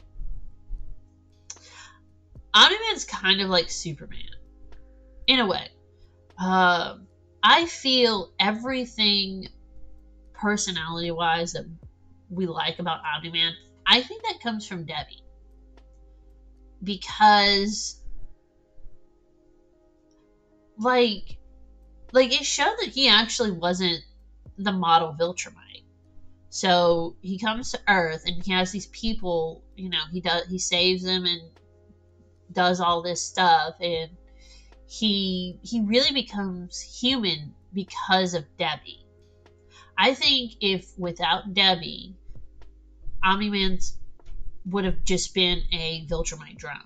S1: Omni-Man's kind of like Superman. In a way. I feel everything personality-wise that we like about Omni-Man, I think that comes from Debbie. Because... Like it showed that he actually wasn't the model Viltrumite. So he comes to Earth and he has these people, you know, he saves them and does all this stuff, and he really becomes human because of Debbie. I think if without Debbie, Omni-Man would have just been a Viltrumite drone.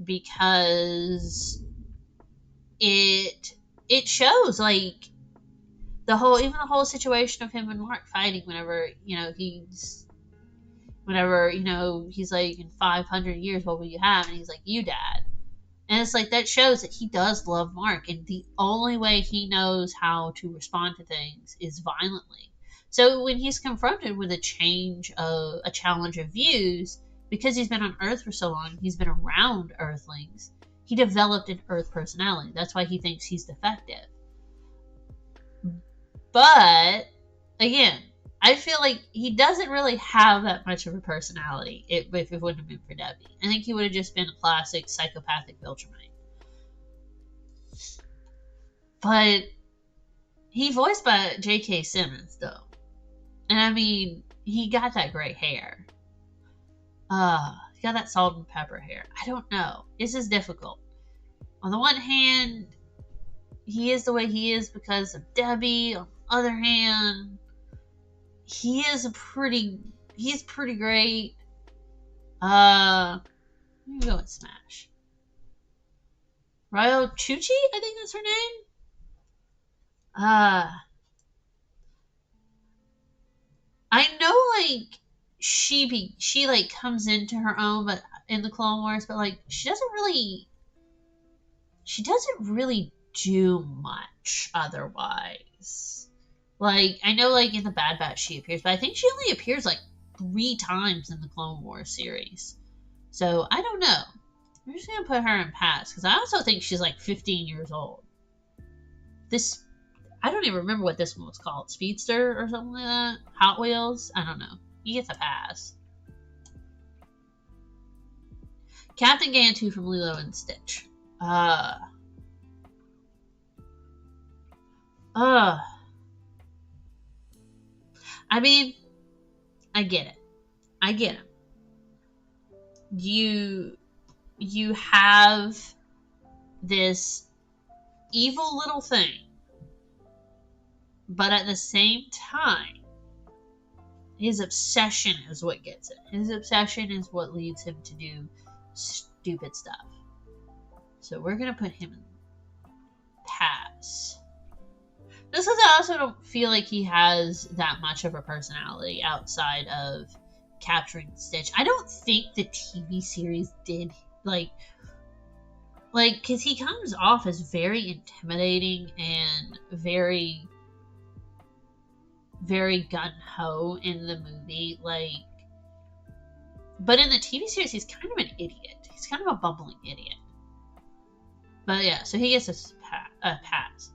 S1: Because it shows, like, the whole situation of him and Mark fighting whenever he's like, in 500 years, what will you have? And he's like, you, Dad. And it's like, that shows that he does love Mark, and the only way he knows how to respond to things is violently. So when he's confronted with a challenge of views, because he's been on Earth for so long, he's been around Earthlings, he developed an Earth personality. That's why he thinks he's defective. But, again, I feel like he doesn't really have that much of a personality if it wouldn't have been for Debbie. I think he would have just been a classic psychopathic Viltrumite. But he voiced by J.K. Simmons, though. And, I mean, he got that gray hair. He got that salt and pepper hair. I don't know. This is difficult. On the one hand, he is the way he is because of Debbie. On the other hand, he's pretty great. I'm gonna go with Smash. Ryo Chuchi, I think that's her name. I know, like, she like comes into her own, but in the Clone Wars, but like she doesn't really do much otherwise. Like, I know, like, in the Bad Batch she appears, but I think she only appears like 3 times in the Clone Wars series. So I don't know. I'm just gonna put her in pass because I also think she's like 15 years old. I don't even remember what this one was called. Speedster or something like that? Hot Wheels? I don't know. He gets a pass. Captain Gantu from Lilo and Stitch. I mean, I get it. I get him. you have this evil little thing, but at the same time, his obsession is what gets it. His obsession is what leads him to do stupid stuff. So we're gonna put him in pass. This is, I also don't feel like he has that much of a personality outside of capturing Stitch. I don't think the TV series did, like, because he comes off as very intimidating and very, very gung-ho in the movie, but in the TV series, he's kind of an idiot. He's kind of a bumbling idiot. But yeah, so he gets a pass.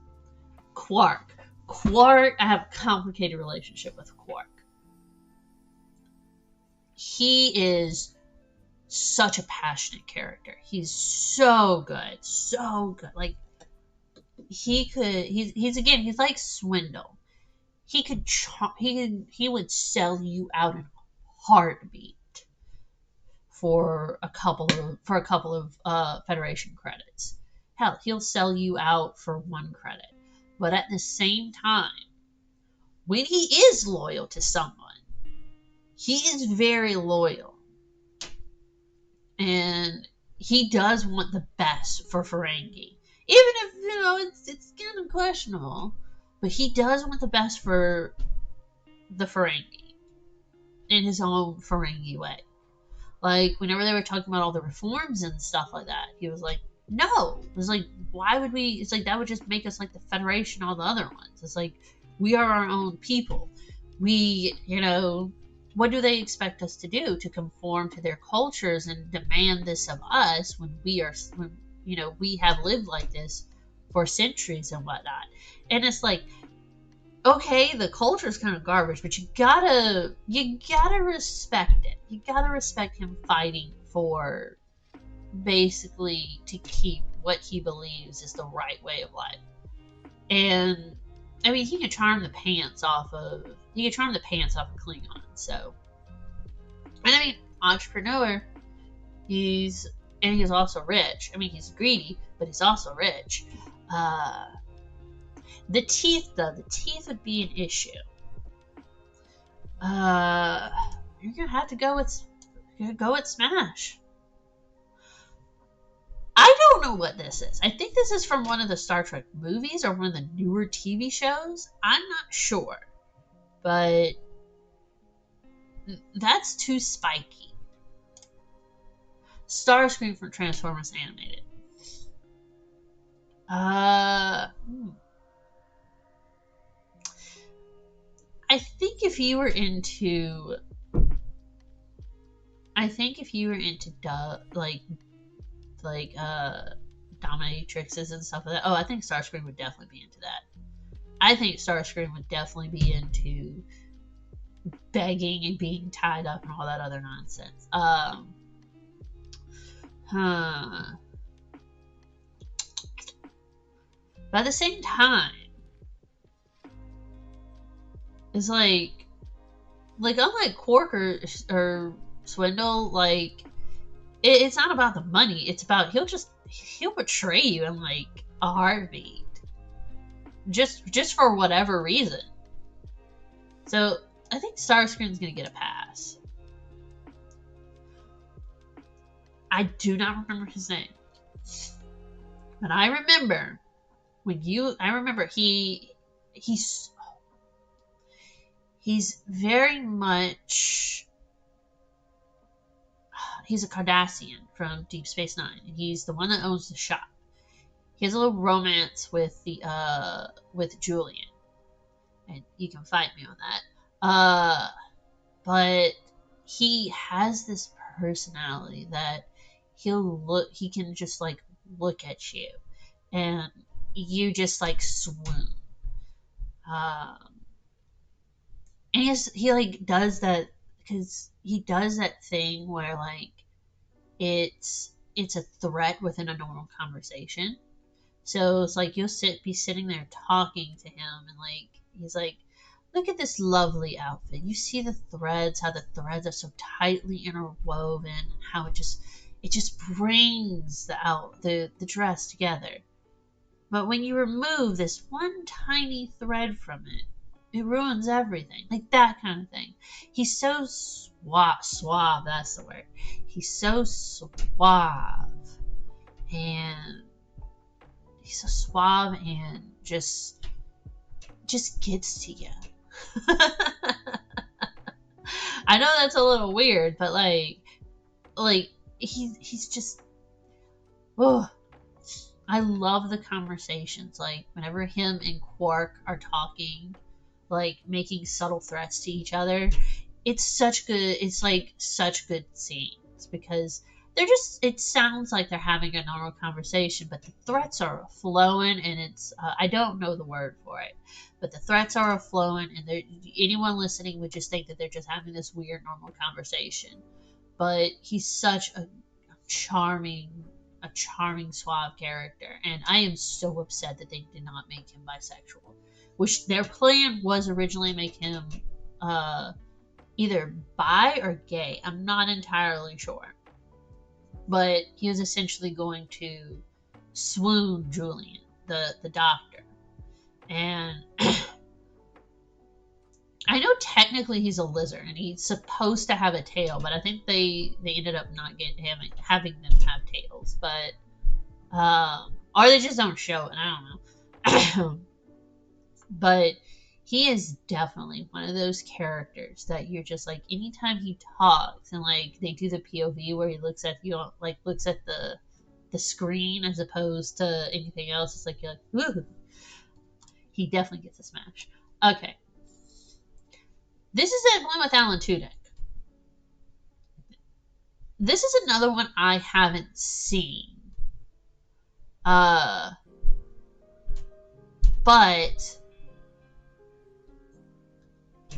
S1: Quark, I have a complicated relationship with Quark. He is such a passionate character. He's so good. Like, he's like Swindle. He would sell you out in a heartbeat for a couple of Federation credits. Hell, he'll sell you out for 1 credit. But at the same time, when he is loyal to someone, he is very loyal. And he does want the best for Ferengi. Even if, it's kind of questionable. But he does want the best for the Ferengi. In his own Ferengi way. Like, whenever they were talking about all the reforms and stuff like that, he was like, no. It was like, why would we? It's like, that would just make us like the Federation, all the other ones. It's like, we are our own people. We, what do they expect us to do? To conform to their cultures and demand this of us when we have lived like this for centuries and whatnot. And it's like, okay, the culture is kind of garbage, but you gotta respect it. You gotta respect him fighting for, basically, to keep what he believes is the right way of life. And I mean, he can charm the pants off of Klingon. So, and I mean, entrepreneur. He's also rich. I mean, he's greedy, but he's also rich. The teeth, though, would be an issue. You're gonna have to go with Smash. I don't know what this is. I think this is from one of the Star Trek movies or one of the newer TV shows. I'm not sure. But that's too spiky. Starscream from Transformers Animated. I think if you were into dominatrixes and stuff like that. Oh, I think Starscream would definitely be into that. I think Starscream would definitely be into begging and being tied up and all that other nonsense. But at the same time, it's like unlike Quark or Swindle, like, it's not about the money. It's about he'll betray you in like a heartbeat, just for whatever reason. So I think Starscream's gonna get a pass. I do not remember his name, but I remember he's very much. He's a Cardassian from Deep Space Nine, and he's the one that owns the shop. He has a little romance with Julian, and you can fight me on that. But he has this personality that he can just like look at you, and you just like swoon. And he like does that because he does that thing where like it's a threat within a normal conversation. So it's like you'll be sitting there talking to him, and like he's like, look at this lovely outfit. You see the threads, how the threads are so tightly interwoven, how it it just brings the dress together. But when you remove this one tiny thread from it, it ruins everything. Like that kind of thing. He's so suave, that's the word. He's so suave. And he's so suave and just gets to you. I know that's a little weird, but like he's just, oh, I love the conversations. Like whenever him and Quark are talking, like making subtle threats to each other, it's like such good scenes because they're just, it sounds like they're having a normal conversation, but the threats are flowing, and it's I don't know the word for it, but the threats are flowing, and anyone listening would just think that they're just having this weird normal conversation. But he's such a charming suave character, and I am so upset that they did not make him bisexual, which their plan was originally make him either bi or gay. I'm not entirely sure, but he was essentially going to swoon Julian, the doctor, and I know technically he's a lizard and he's supposed to have a tail, but I think they ended up not having them have tails, but or they just don't show it. I don't know. But he is definitely one of those characters that you're just like, anytime he talks and like they do the POV where he looks at looks at the screen as opposed to anything else, it's like you're like, woo, he definitely gets a smash. Okay. This is the one with Alan Tudyk. This is another one I haven't seen. But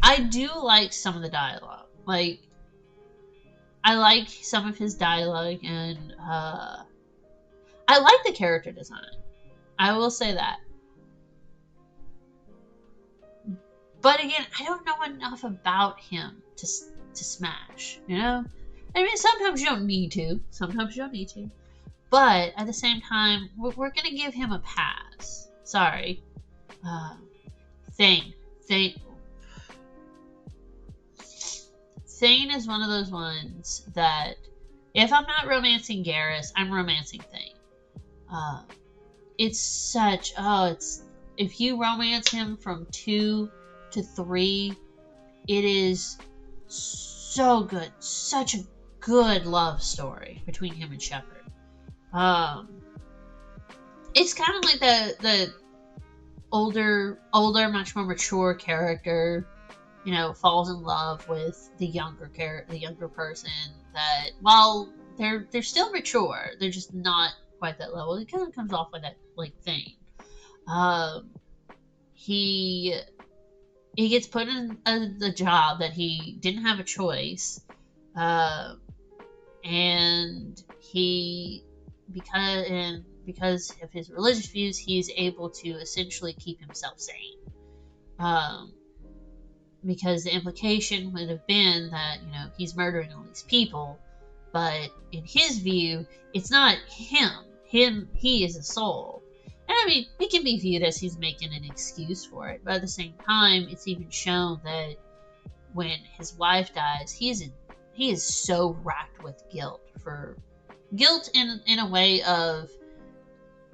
S1: I do like some of the dialogue. Like, I like some of his dialogue, and I like the character design. I will say that. But again, I don't know enough about him to smash, you know? I mean, sometimes you don't need to. But at the same time, we're going to give him a pass. Sorry. Thane. Thane is one of those ones that, if I'm not romancing Garrus, I'm romancing Thane. It's such, if you romance him from 2 to 3, it is so good. Such a good love story between him and Shepard. It's kind of like the older, much more mature character, you know, falls in love with the younger person. That, while they're still mature, they're just not quite that level. It kind of comes off like that, like, thing. He gets put in the job that he didn't have a choice, and because of his religious views, he's able to essentially keep himself sane. Because the implication would have been that, you know, he's murdering all these people, but in his view, it's not him. He is a soul. And I mean, it can be viewed as he's making an excuse for it, but at the same time, it's even shown that when his wife dies, he is so racked with guilt in a way of,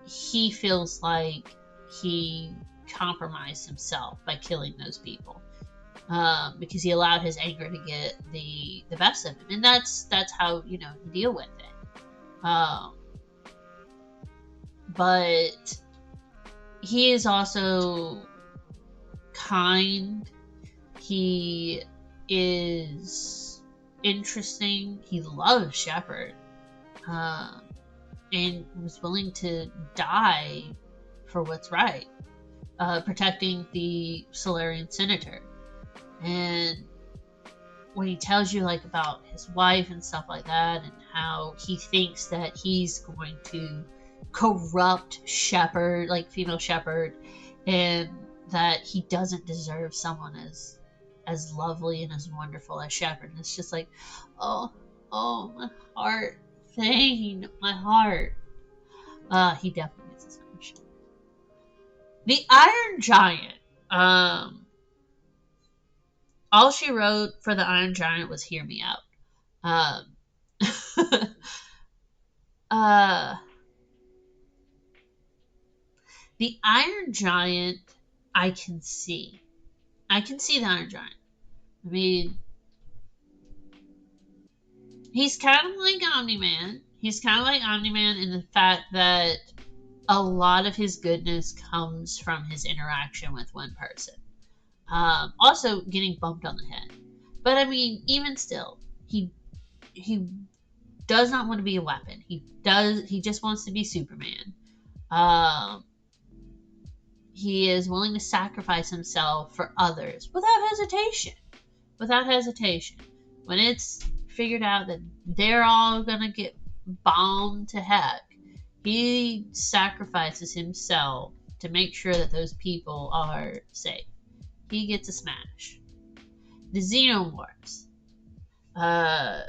S1: he feels like he compromised himself by killing those people, because he allowed his anger to get the best of him, and that's how, you know, you deal with it. But he is also kind. He is interesting. He loves Shepard, and was willing to die for what's right, protecting the Solarian senator. And when he tells you, like, about his wife and stuff like that, and how he thinks that he's going to corrupt Shepard, like female Shepard, and that he doesn't deserve someone as lovely and as wonderful as Shepard. And it's just like, oh, my heart thing. My heart. He definitely gets a smash. The Iron Giant. All she wrote for the Iron Giant was "Hear me out." uh, the Iron Giant, I can see. I can see the Iron Giant. I mean, he's kind of like Omni-Man. He's kind of like Omni-Man in the fact that a lot of his goodness comes from his interaction with one person. Also, getting bumped on the head. But I mean, even still, he does not want to be a weapon. He just wants to be Superman. Um, he is willing to sacrifice himself for others without hesitation. Without hesitation. When it's figured out that they're all gonna get bombed to heck, he sacrifices himself to make sure that those people are safe. He gets a smash. The Xenomorphs. I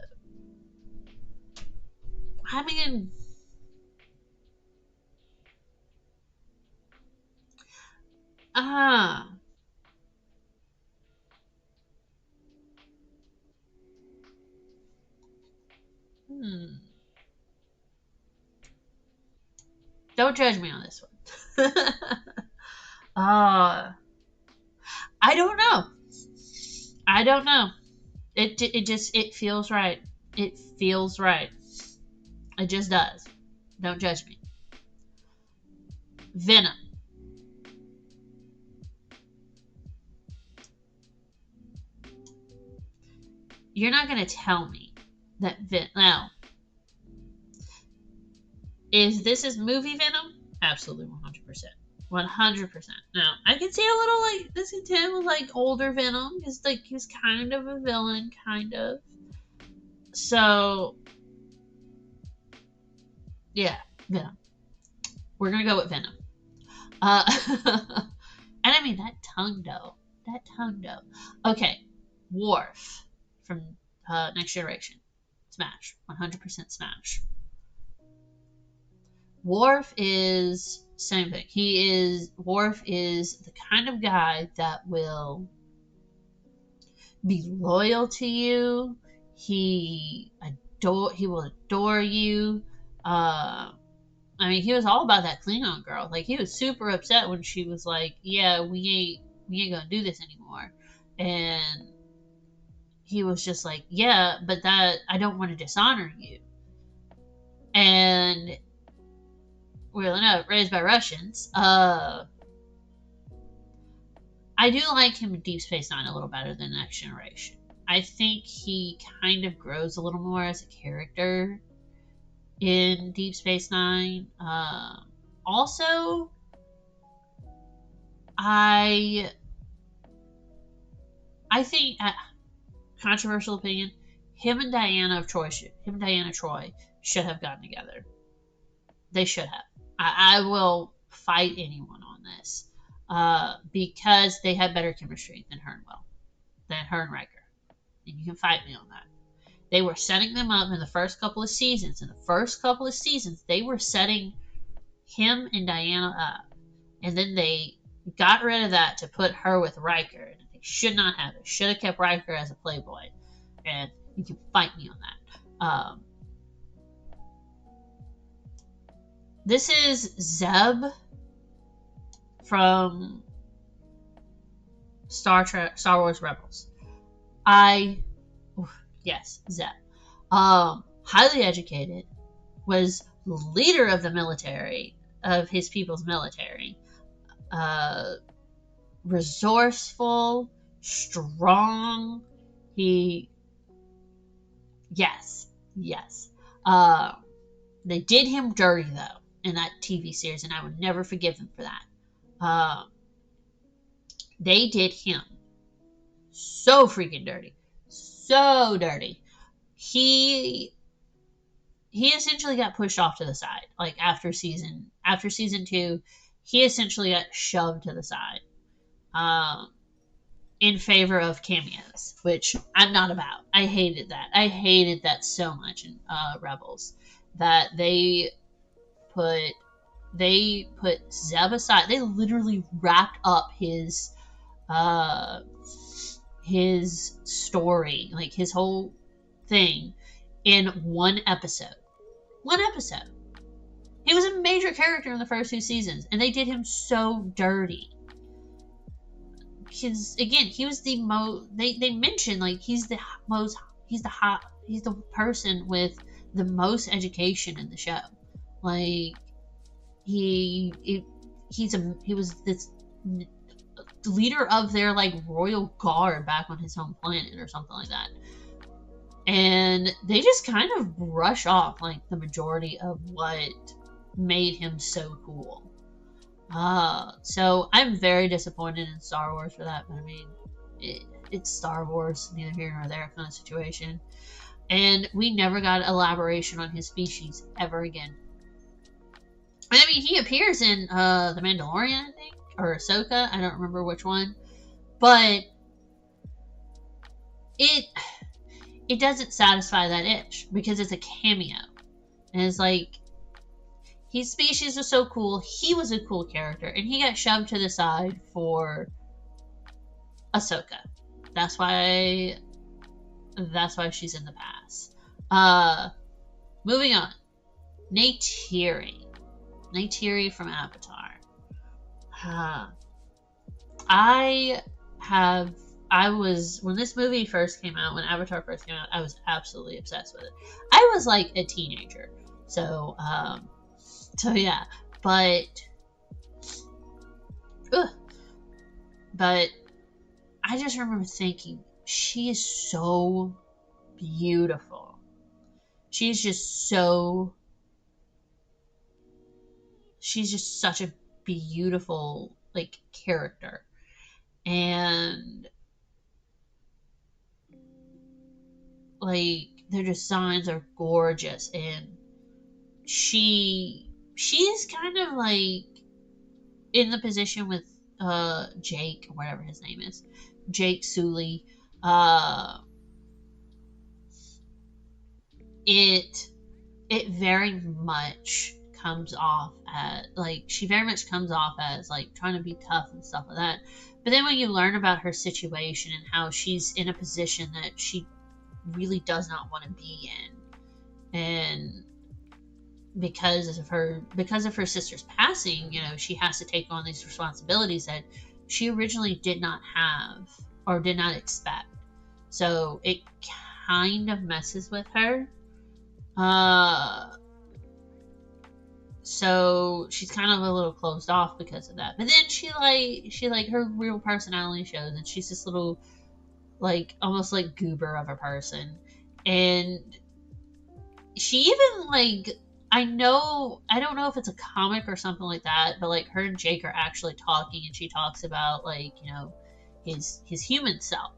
S1: mean, ah, hmm. Don't judge me on this one. uh, I don't know. I don't know. It feels right. It feels right. It just does. Don't judge me. Venom. You're not gonna tell me that now is this is movie Venom? Absolutely 100%. 100%. Now, I can see a little like this is him with like older Venom because like he's kind of a villain, kind of. So yeah, Venom. We're gonna go with Venom. And I mean that tongue though. That tongue though. Okay, Worf from Next Generation. Smash. 100% smash. Worf is same thing. Worf is the kind of guy that will be loyal to you. He will adore you. I mean, he was all about that Klingon girl. Like he was super upset when she was like, "Yeah, we ain't gonna do this anymore," and he was just like, "Yeah, but that I don't want to dishonor you." And well, no, raised by Russians. I do like him in Deep Space Nine a little better than Next Generation. I think he kind of grows a little more as a character in Deep Space Nine. Also, I think controversial opinion, him and Diana Troy should have gotten together. They should have. I will fight anyone on this because they had better chemistry than her and Riker. And you can fight me on that. They were setting them up in the first couple of seasons. In the first couple of seasons, they were setting him and Diana up. And then they got rid of that to put her with Riker. And they should not have it. Should have kept Riker as a playboy. And you can fight me on that. This is Zeb from Star Wars Rebels. Yes, Zeb. Highly educated, was leader of the military, of his people's military. Resourceful, strong. Yes. They did him dirty though in that TV series, and I would never forgive them for that. They did him so freaking dirty, so dirty. He essentially got pushed off to the side. Like after season 2, he essentially got shoved to the side, in favor of cameos, which I'm not about. I hated that so much in Rebels. that put they put Zeb aside. They literally wrapped up uh his story, like his whole thing, in one episode. One episode. He was a major character in the first 2 seasons, and they did him so dirty. Because again, he was the most. They mentioned like he's the most. He's the person with the most education in the show. Like he was this leader of their like royal guard back on his home planet or something like that. And they just kind of brush off like the majority of what made him so cool. So I'm very disappointed in Star Wars for that, but I mean, it's Star Wars, neither here nor there kind of situation. And we never got elaboration on his species ever again. And I mean, he appears in The Mandalorian, I think, or Ahsoka. I don't remember which one, but it doesn't satisfy that itch because it's a cameo, and it's like his species was so cool. He was a cool character, and he got shoved to the side for Ahsoka. That's why she's in the past. Moving on. Neytiri from Avatar. When this movie first came out, when Avatar first came out, I was absolutely obsessed with it. I was like a teenager. So yeah. But I just remember thinking, she is so beautiful. She's just such a beautiful like character. And like their designs are gorgeous, and she's kind of like in the position with Jake, or whatever his name is, Jake Sully. It very much comes off as like she very much comes off as like trying to be tough and stuff like that. But then when you learn about her situation and how she's in a position that she really does not want to be in, and because of her sister's passing, you know, she has to take on these responsibilities that she originally did not have or did not expect. So it kind of messes with her. So she's kind of a little closed off because of that. But then she her real personality shows, and she's this little like almost like goober of a person. And she even like I don't know if it's a comic or something like that, but like her and Jake are actually talking, and she talks about like, you know, his human self.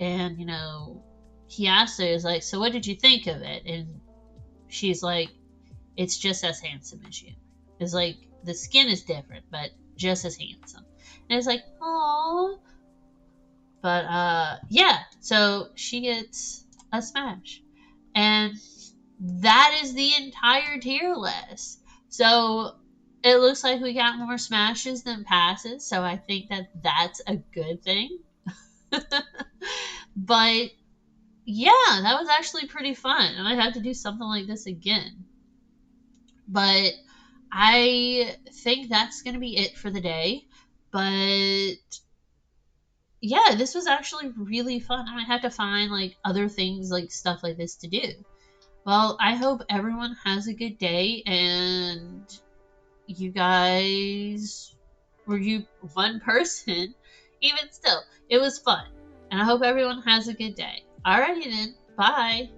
S1: And, you know, he asks her, is like, so what did you think of it? And she's like, it's just as handsome as you. It's like the skin is different, but just as handsome. And it's like, oh. But yeah, so she gets a smash. And that is the entire tier list. So it looks like we got more smashes than passes, so I think that that's a good thing. But yeah, that was actually pretty fun, and I have to do something like this again. But I think that's going to be it for the day. But yeah, this was actually really fun. I had to find like other things, like stuff like this to do. Well, I hope everyone has a good day, and you guys were you one person. Even still, it was fun. And I hope everyone has a good day. Alrighty then. Bye.